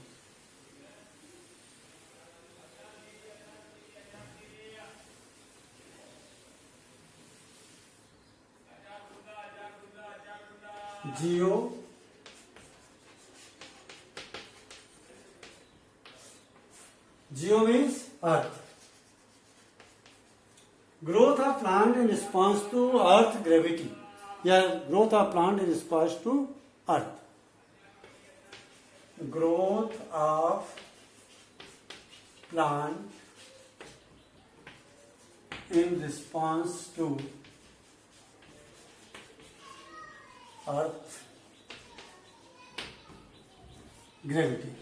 Geo means earth. Growth of plant in response to earth gravity, या growth of plant in response to earth. Growth of plant in response to earth gravity.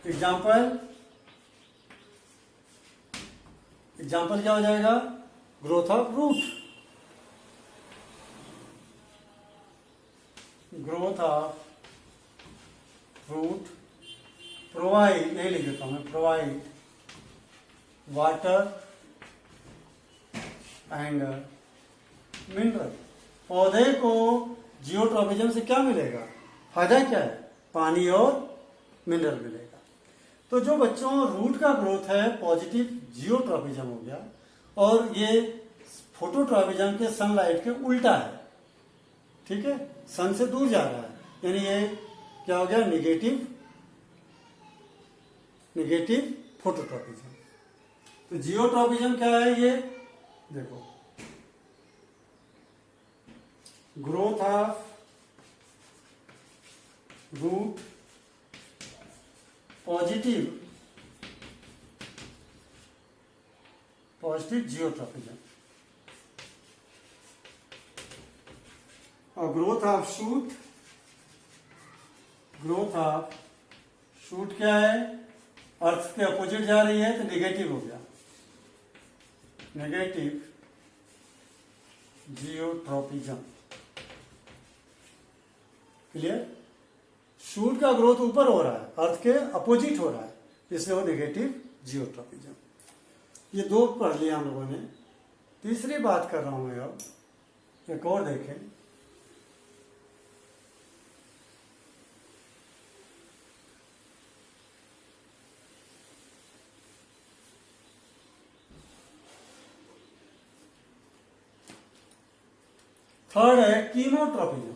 Example क्या हो जाएगा? Growth of root, growth of root provide, यही लिख देता हूं मैं, प्रोवाइड वाटर एंड मिनरल। पौधे को जियोट्रॉपिज्म से क्या मिलेगा? फायदा क्या है? पानी और मिनरल मिलेगा। तो जो बच्चों रूट का ग्रोथ है पॉजिटिव जियोट्रॉपिज्म हो गया, और ये फोटोट्रॉपिज्म के सनलाइट के उल्टा है। ठीक है, सन से दूर जा रहा है, यानी ये क्या हो गया? Negative phototropism. तो जियोट्रॉपिज्म क्या है? ये देखो, growth of root positive geotropism, और ग्रोथ ऑफ शूट क्या है? अर्थ के अपोजिट जा रही है तो नेगेटिव हो गया, नेगेटिव जियोट्रॉपिज्म। क्लियर? शूट का ग्रोथ ऊपर हो रहा है, अर्थ के अपोजिट हो रहा है, इसलिए वो नेगेटिव जियोट्रॉपिज्म। ये दो पढ़ लिया हम लोगों ने। तीसरी बात कर रहा हूं मैं अब, एक और देखें। थर्ड है chemotropism.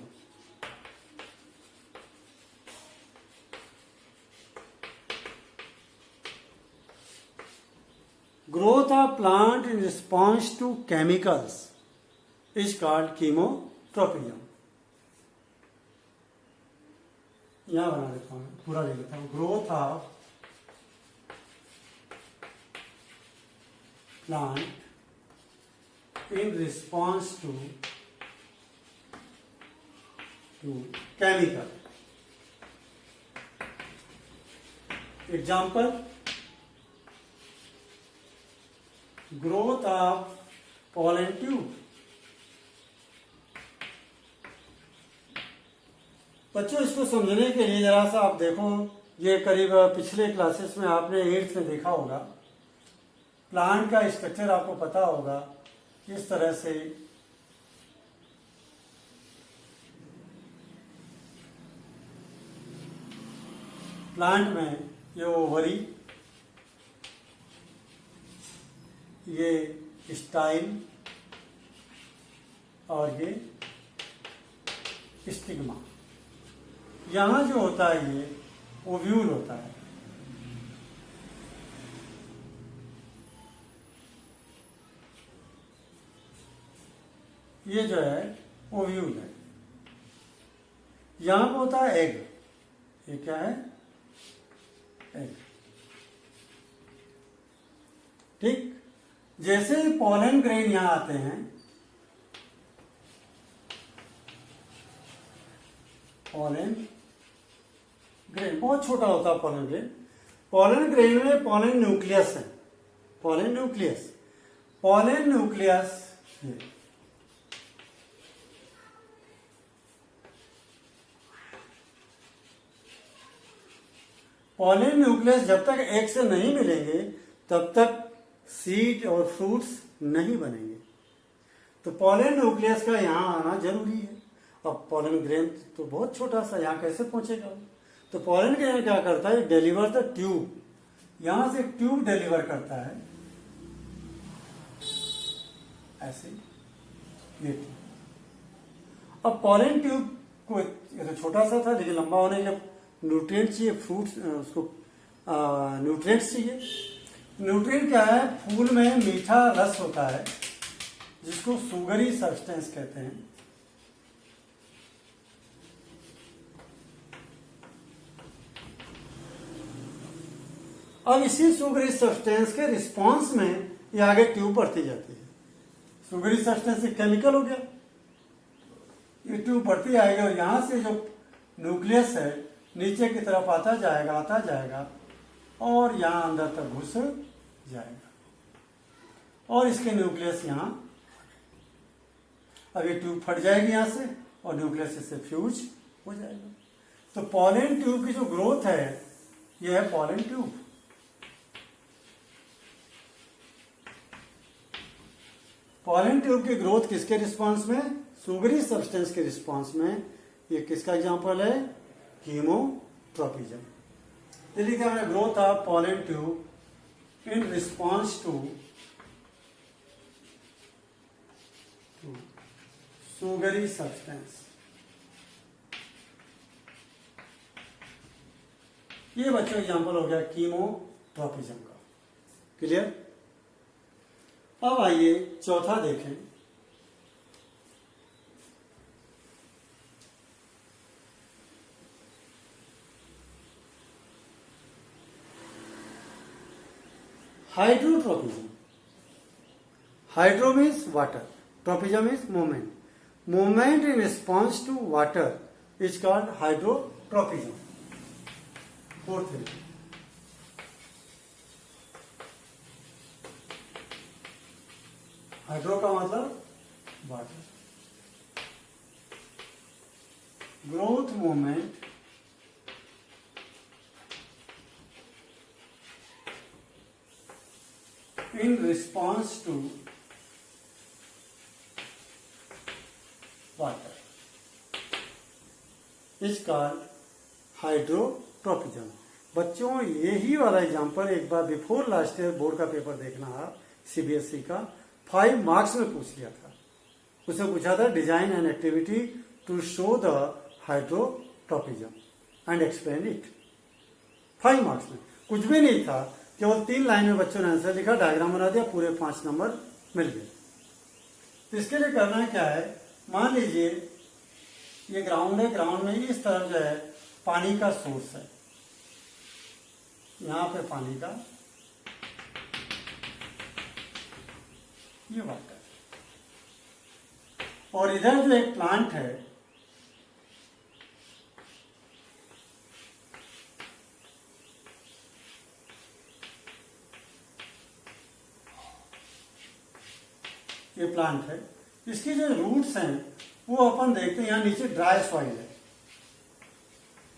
Growth of plant in response to chemicals is called chemotropism. यहां बना देता हूं, पूरा लिख देता हूं। Growth of plant in response to chemical. Example, growth of pollen tube. बच्चों इसको समझने के लिए जरा सा आप देखो, ये करीब पिछले क्लासेस में आपने 8th में देखा होगा। प्लांट का स्ट्रक्चर आपको पता होगा, किस तरह से प्लांट में ये ओवरी, ये स्टाइल और ये स्टिग्मा, यहां जो होता है ये ओव्यूल होता है। ये जो है ओव्यूल है। यहां पर होता है एग। ये क्या है? एग। ठीक, जैसे ही पॉलन ग्रेन यहां आते हैं, पॉलन ग्रेन बहुत छोटा होता है। पॉलन ग्रेन में पॉलन न्यूक्लियस है। पॉलन न्यूक्लियस पॉलन न्यूक्लियस जब तक एग से नहीं मिलेंगे तब तक सीड और फ्रूट्स नहीं बनेंगे। तो पॉलन न्यूक्लियस का यहां आना जरूरी है। अब पॉलन ग्रेन तो बहुत छोटा सा, यहां कैसे पहुंचेगा? तो पॉलन ग्रेन क्या करता है? डिलीवर द ट्यूब, यहां से ट्यूब डिलीवर करता है ऐसे, ये अब पॉलन ट्यूब को, ये तो छोटा सा था लेकिन लंबा होने के न्यूट्रिएंट चाहिए, फ्रूट्स उसको न्यूट्रिएंट्स चाहिए। न्यूट्रिएंट क्या है, फूल में मीठा रस होता है जिसको सुगरी सब्सटेंस कहते हैं। अब इसी सुगरी सब्सटेंस के रिस्पांस में ये आगे ट्यूब बढ़ती जाती है। सुगरी सब्सटेंस एक केमिकल हो गया, ये ट्यूब बढ़ती आएगी और यहां से जो न्यूक्लियस है नीचे की तरफ आता जाएगा और यहां अंदर तक घुस जाएगा और इसके न्यूक्लियस यहां, अब ये ट्यूब फट जाएगी यहां से और न्यूक्लियस इससे फ्यूज हो जाएगा। तो पॉलन ट्यूब की जो ग्रोथ है ये है पॉलन ट्यूब। पॉलन ट्यूब की ग्रोथ किसके रिस्पांस में, सुगरी सब्सटेंस के रिस्पांस में। ये किसका एग्जांपल है, कीमोट्रोपिज्म। ये लिखा हमने, growth of pollen tube in response to sugary substance. ये बच्चों एग्जांपल हो गया कीमोट्रोपिज्म का। क्लियर। अब आइए चौथा देखें। Hydrotropism. Hydro means water, tropism means movement. Movement in response to water is called hydrotropism. Fourth है हाइड्रो का मतलब water. Growth movement in response to water is called hydrotropism. बच्चों यही वाला एग्जांपल एक बार बिफोर लास्ट ईयर बोर्ड का पेपर देखना आप, सीबीएसई का 5 मार्क्स में पूछ लिया था। उसमें पूछा था design an activity to show the hydrotropism and explain it. 5 marks में कुछ भी नहीं था, केवल 3 लाइन में बच्चों ने आंसर लिखा, डायग्राम बना दिया, पूरे 5 नंबर मिल गए। तो इसके लिए करना क्या है, मान लीजिए ये ग्राउंड है, ग्राउंड में इस तरफ जो है पानी का सोर्स है, यहां पे पानी का ये वाटर, और इधर जो एक प्लांट है ये प्लांट है, इसकी जो रूट्स हैं वो अपन देखते हैं, यहां नीचे ड्राई सॉइल है।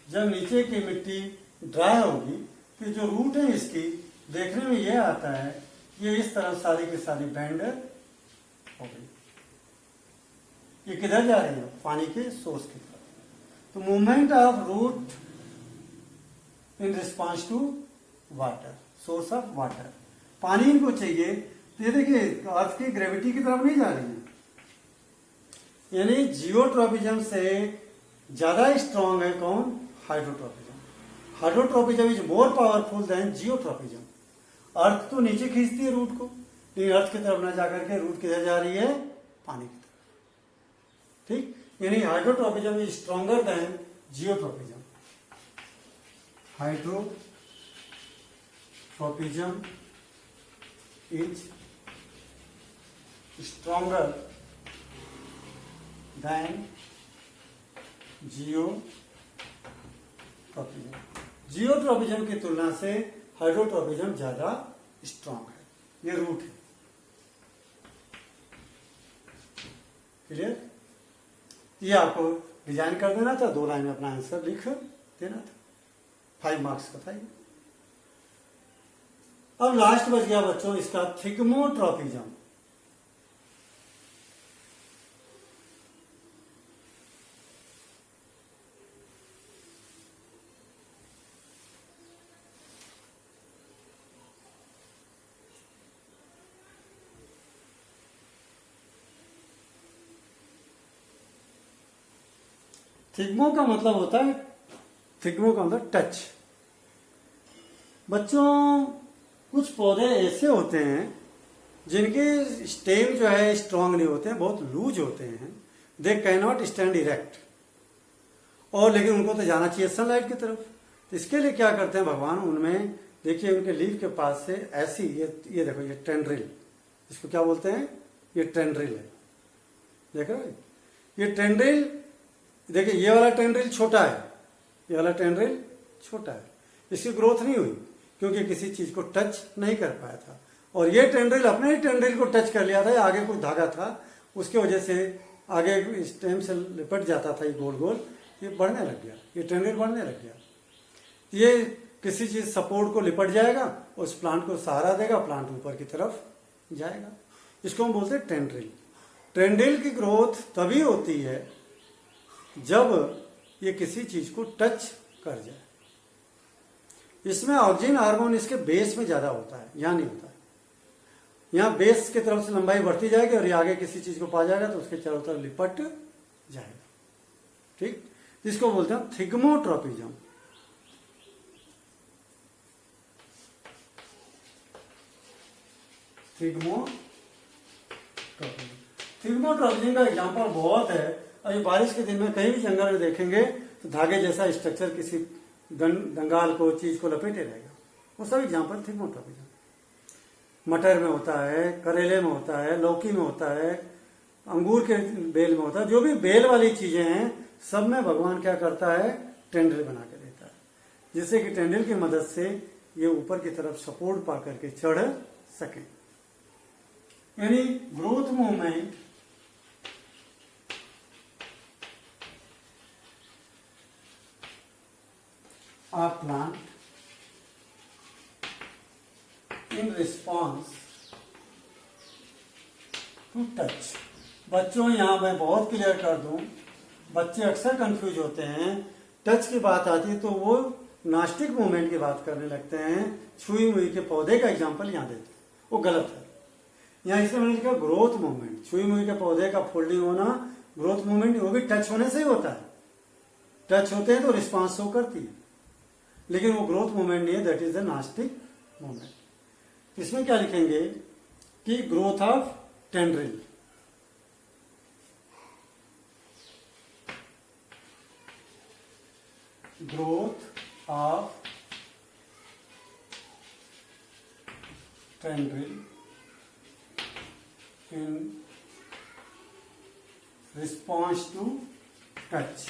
जब नीचे की मिट्टी ड्राई होगी तो जो रूट है इसकी देखने में ये आता है, ये इस तरफ सारी की सारी बेंड हो गई। ये किधर जा रही है, पानी के सोर्स की तरफ। तो movement of root in response to water, source of water. पानी इनको चाहिए, तो ये देखिए अर्थ की ग्रेविटी की तरफ नहीं जा रही है, यानी जियोट्रोपिज्म से ज्यादा स्ट्रांग है कौन, hydrotropism. Hydrotropism is more powerful than geotropism. Earth तो नीचे खींचती है रूट को, लेकिन अर्थ की तरफ न जाकर के रूट किधर जा रही है, पानी की तरफ। ठीक, यानी hydrotropism is stronger than geotropism. Hydrotropism is stronger than geotropism. Geotropism की तुलना से हाइड्रोट्रोपिज्म ज्यादा स्ट्रांग है। ये रूट है। क्लियर। ये आपको डिजाइन कर देना था, 2 लाइन में अपना आंसर लिख देना था, 5 मार्क्स का था ये। अब लास्ट बच गया बच्चों इसका थिग्मोट्रोपिज्म। थिग्मो का मतलब होता है, थिग्मो का मतलब टच। बच्चों, कुछ पौधे ऐसे होते हैं जिनके स्टेम जो है स्ट्रांग नहीं होते हैं, बहुत लूज होते हैं, they can not stand erect, और लेकिन उनको तो जाना चाहिए सनलाइट की तरफ। तो इसके लिए क्या करते हैं भगवान, उनमें देखिए उनके लीफ के पास से ऐसी ये देखो, ये टेंड्रिल, इसको क्या बोलते हैं, ये टेंड्रिल है, देख रहे हो, ये टेंड्रिल, देखिए ये वाला टेंड्रिल छोटा है, ये वाला टेंड्रिल छोटा है, इसकी ग्रोथ नहीं हुई क्योंकि किसी चीज को टच नहीं कर पाया था, और ये टेंड्रिल अपने ही टेंड्रिल को टच कर लिया था, आगे कुछ धागा था उसकी वजह से आगे स्टेम से लिपट जाता था, ये गोल गोल, ये बढ़ने लग गया, ये टेंड्रिल बढ़ने लग गया, ये किसी चीज सपोर्ट को लिपट जाएगा, उस प्लांट को सहारा देगा, प्लांट ऊपर की तरफ जाएगा, इसको हम बोलते हैं टेंड्रिल। टेंड्रिल की ग्रोथ तभी होती है जब ये किसी चीज को टच कर जाए। इसमें ऑक्सीजन हार्मोन इसके बेस में ज्यादा होता है, यहां नहीं होता है, यहां बेस की तरफ से लंबाई बढ़ती जाएगी और ये आगे किसी चीज को पा जाएगा तो उसके चारों तरफ लिपट जाएगा, ठीक, इसको बोलते हैं थिग्मोट्रोपिज्म। थिग्मोट्रोपिज्म का एग्जांपल बहुत है। अभी बारिश के दिन में कहीं भी जंगल में देखेंगे तो धागे जैसा स्ट्रक्चर किसी दंगाल को, चीज को लपेटे रहेगा, वो सब एग्जांपल थिग्मोट्रोपिज्म। मटर में होता है, करेले में होता है, लौकी में होता है, अंगूर के बेल में होता है, जो भी बेल वाली चीजें हैं सब में भगवान क्या करता है, टेंड्रिल बना के देता है, जिससे कि टेंड्रिल की मदद से ये ऊपर की तरफ सपोर्ट पा करके चढ़ सके। यानी growth movement of plant in response to touch. बच्चों, यहां मैं बहुत क्लियर कर दूं, बच्चे अक्सर कंफ्यूज होते हैं, टच की बात आती है तो वो नास्टिक मूवमेंट की बात करने लगते हैं, छुई मुई के पौधे का एग्जांपल यहां देते हैं, वो गलत है। यहाँ इसमें मैंने लिखा ग्रोथ मूवमेंट, छुई मुई के पौधे का फोल्डिंग होना ग्रोथ मूवमेंट, वो भी टच होने से ही होता है, टच होते हैं तो रिस्पॉन्स शो करती है, लेकिन वो ग्रोथ मूवमेंट नहीं है, that is the nastic movement. इसमें क्या लिखेंगे कि growth of tendril, growth of tendril in response to touch।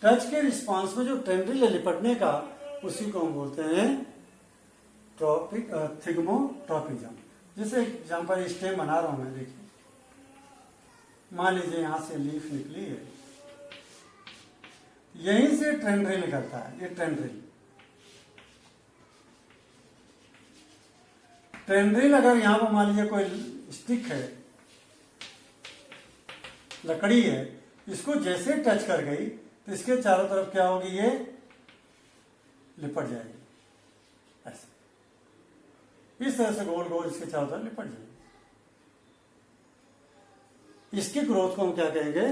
Touch के रिस्पांस में जो टेंड्रिल है लिपटने का, उसी को हम बोलते हैं थिग्मोट्रोपिज्म। जैसे एग्जांपल स्टेम बना रहा हूं मैं, देखिए मान लीजिए यहां से लीफ निकली है, यहीं से टेंड्रिल निकलता है, ये टेंड्रिल, टेंड्रिल अगर यहां पर मान लीजिए कोई स्टिक है, लकड़ी है, इसको जैसे टच कर गई तो इसके चारों तरफ क्या होगी, ये लिपट जाएगी, ऐसे इस तरह से गोल गोल इसके चारों तरफ लिपट जाएगी। इसकी ग्रोथ को हम क्या कहेंगे,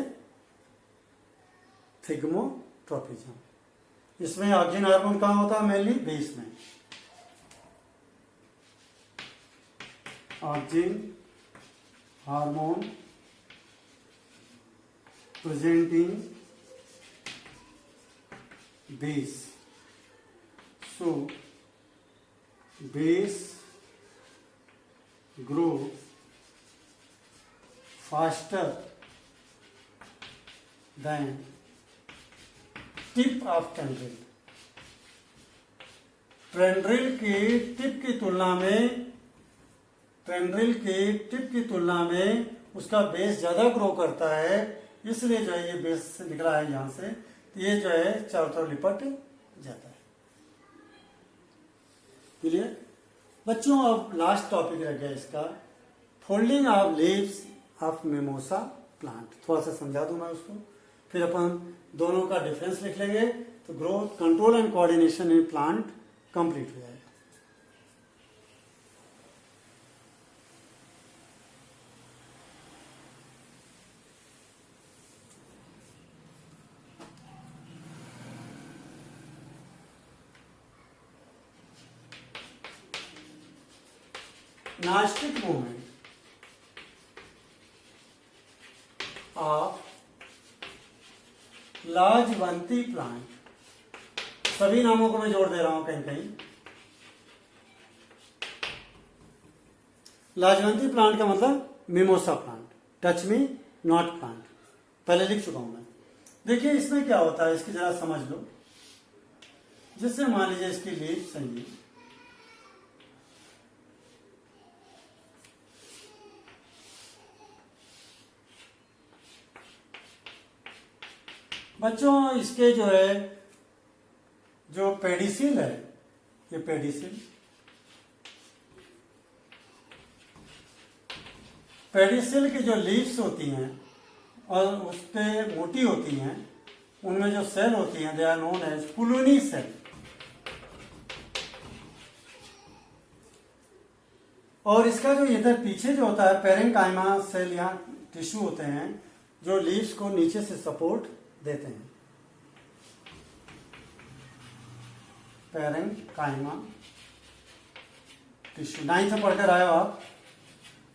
थिग्मोट्रोपिज्म। इसमें ऑक्सीजन हार्मोन कहां होता है, मेनली बेस में, oxygen hormone presenting base, so base grow faster than tip of tendril। Tendril की टिप की तुलना में, टेंड्रिल के टिप की तुलना में उसका बेस ज्यादा ग्रो करता है, इसलिए जो है ये बेस से निकला है यहां से, तो ये जो है चारों तरफ लिपट जाता है। क्लियर बच्चों? अब लास्ट टॉपिक रह गया इसका, folding of leaves of mimosa plant. थोड़ा सा समझा दूं मैं उसको, फिर अपन दोनों का डिफरेंस लिख लेंगे, तो growth control and coordination in plant complete हो जाएगा। Nastic movement of Lajwanti plant. सभी नामों को मैं जोड़ दे रहा हूं कहीं कहीं। लाजवंती प्लांट का मतलब mimosa plant, touch me not plant, पहले लिख चुका हूं मैं। देखिए इसमें क्या होता है, इसकी जरा समझ लो। जिससे मान लीजिए इसकी लीव्स हैं ये, बच्चों इसके जो है जो पेडिसिल है, ये पेडिसिल, पेडिसिल की जो लीव्स होती हैं और उस पे मोटी होती हैं, उनमें जो सेल होती हैं they are known as pulvini cell. और इसका जो इधर पीछे जो होता है पेरेन्काइमा सेल, यहाँ टिश्यू होते हैं जो लीव्स को नीचे से सपोर्ट देते हैं। पेरेन्काइमा टिश्यू 9th में पढ़कर आए हो आप।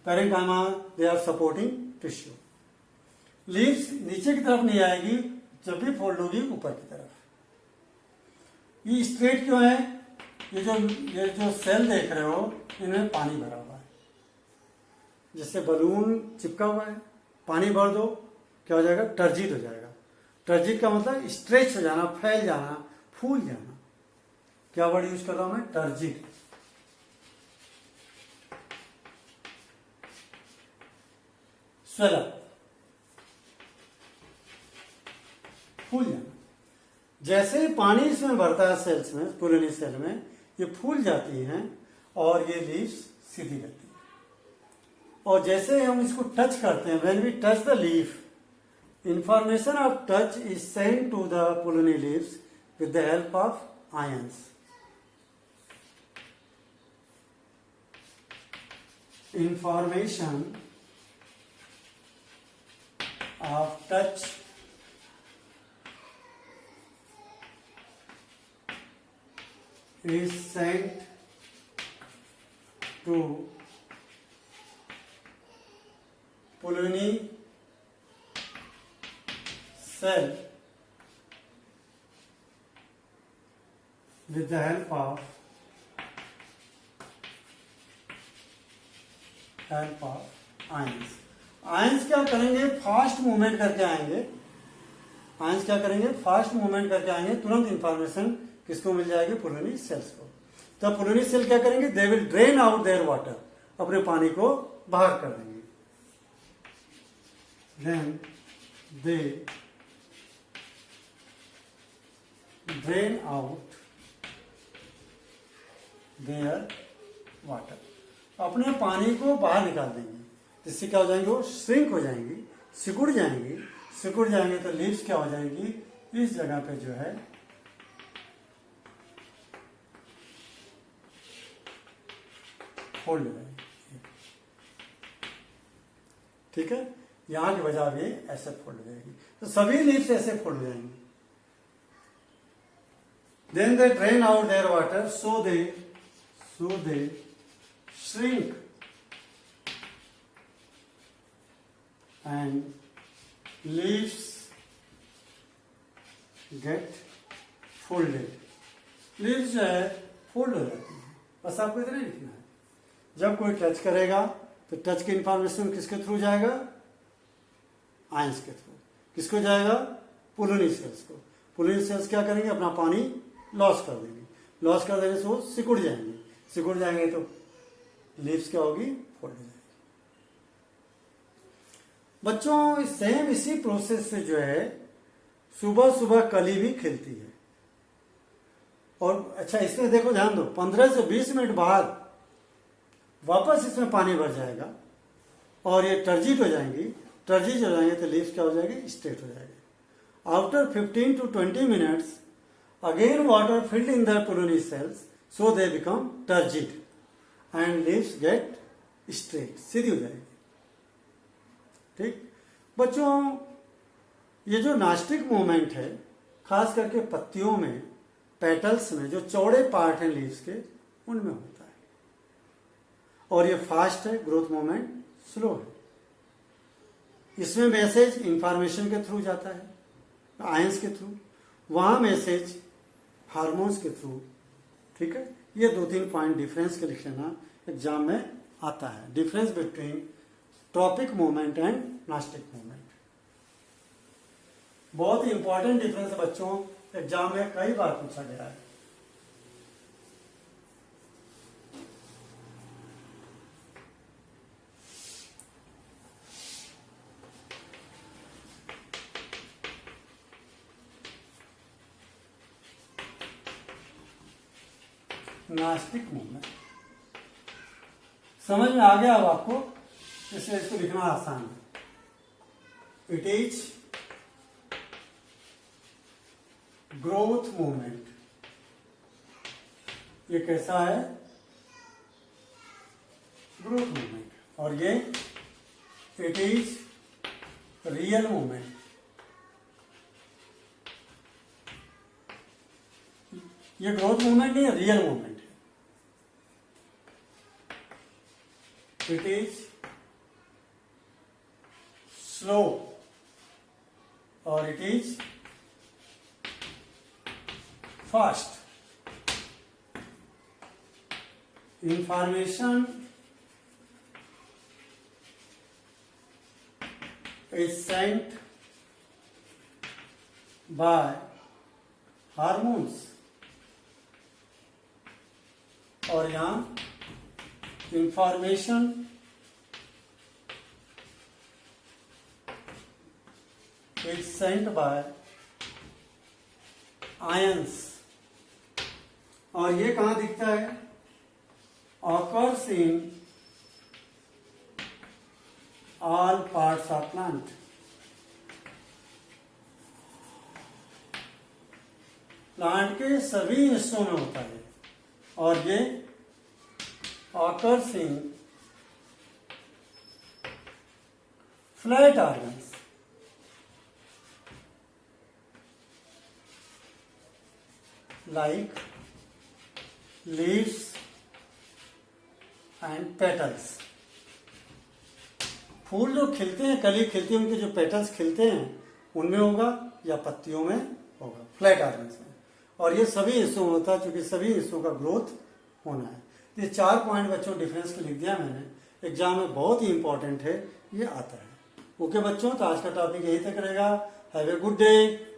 Parenchyma they are supporting tissue. Leaves नीचे की तरफ नहीं आएगी, जब भी फोल्ड होगी ऊपर की तरफ। ये स्ट्रेट क्यों है? ये जो सेल देख रहे हो इनमें पानी भरा हुआ है, जैसे बलून चिपका हुआ है, पानी भर दो क्या हो जाएगा? टर्जिट हो जाएगा। टर्जिट का मतलब स्ट्रेच हो जाना, फैल जाना, फूल जाना। क्या वर्ड यूज कर रहा हूं मैं? टर्जिट। स्वेल अप, फूल जाना। जैसे ही पानी इसमें भरता है सेल्स में, पुलिनी सेल में, ये फूल जाती हैं और ये लीव्स सीधी रहती है। और जैसे हम इसको टच करते हैं, when we touch the leaf, information of touch is send to the pulvini leaves with the help of ions. Information of touch is sent to Pulmonary cell with the help of ions. Ions क्या करेंगे? फास्ट मूवमेंट करके आएंगे। आयंस क्या करेंगे? फास्ट मूवमेंट करके आएंगे। तुरंत इंफॉर्मेशन किसको मिल जाएगी? पुलिनी सेल्स को। तो पुलिनी सेल क्या करेंगे? They will drain out their water, अपने पानी को बाहर कर देंगे। Then they drain out their water, अपने पानी को बाहर निकाल देंगे। जिससे क्या हो जाएंगे? वो श्रिंक हो जाएंगी, सिकुड़ जाएंगी। सिकुड़ जाएंगे तो लीव्स क्या हो जाएंगी? इस जगह पे जो है फोल्ड हो जाएंगे। ठीक है, यहां की वजह भी ऐसे फोल्ड हो जाएगी। तो सभी लीव्स ऐसे फोल्ड हो जाएंगी। Then they drain out their water, so they shrink and leaves get folded. Leaves जो है फोल्ड हो जाती है। बस आपको इतना ही लिखना है। जब कोई टच करेगा तो टच की इंफॉर्मेशन किसके थ्रू जाएगा? आयंस के थ्रू। किसको जाएगा? पुलिनी सेल्स को। पुलिनी सेल्स क्या करेंगे? अपना पानी लॉस कर देंगे। लॉस कर देने से वो सिकुड़ जाएंगे। सिकुड़ जाएंगे तो लीव्स क्या होगी? फोल्ड हो जाएगी। बच्चों सेम इसी प्रोसेस से जो है सुबह सुबह कली भी खिलती है। और अच्छा इसमें देखो, ध्यान दो, 15 से 20 मिनट बाद वापस इसमें पानी भर जाएगा और ये टर्जिट हो जाएंगी। टर्जिट हो जाएंगे तो लीव्स क्या हो जाएगी? स्ट्रेट हो जाएगी। After 15 to 20 minutes again water filled in the Pulmonary cells, so they become turgid and leaves get straight, सीधी हो जाएगी। ठीक बच्चों, ये जो नास्टिक मूवमेंट है खास करके पत्तियों में, पेटल्स में, जो चौड़े पार्ट हैं लीव्स के, उनमें होता है। और ये फास्ट है, ग्रोथ मोमेंट स्लो है। इसमें मैसेज इंफॉर्मेशन के थ्रू जाता है, आयंस के थ्रू, वहां मैसेज हार्मोन्स के थ्रू। ठीक है, ये 2-3 पॉइंट डिफरेंस के लिख लेना, एग्जाम में आता है। Difference between tropic movement and nastic movement, बहुत ही इंपॉर्टेंट डिफरेंस है बच्चों, एग्जाम में कई बार पूछा गया है। नास्टिक मूवमेंट समझ में आ गया अब आपको, इसलिए इसको लिखना आसान है। It is growth movement. ये कैसा है? Growth movement. और ये इट इज रियल मूवमेंट। ये ग्रोथ मूवमेंट नहीं है, रियल मूवमेंट है। इट इज स्लो और it is fast. Information is sent by hormones, और यहां information is sent by ions, और ये कहां दिखता है? occurs in all parts of plant। Plant के सभी हिस्सों में होता है, और ये occurs in flat organs like leaves and petals। फूल जो खिलते हैं, कली खिलती है, उनके जो पेटल्स खिलते हैं उनमें होगा या पत्तियों में होगा, फ्लैट ऑर्गन्स में। और ये सभी हिस्सों में होता है, क्योंकि सभी हिस्सों का ग्रोथ होना है। ये 4 पॉइंट बच्चों डिफरेंस के लिख दिया मैंने, एग्जाम में बहुत ही इंपॉर्टेंट है, ये आता है। ओके बच्चों, तो आज का टॉपिक यही तक रहेगा। Have a good day.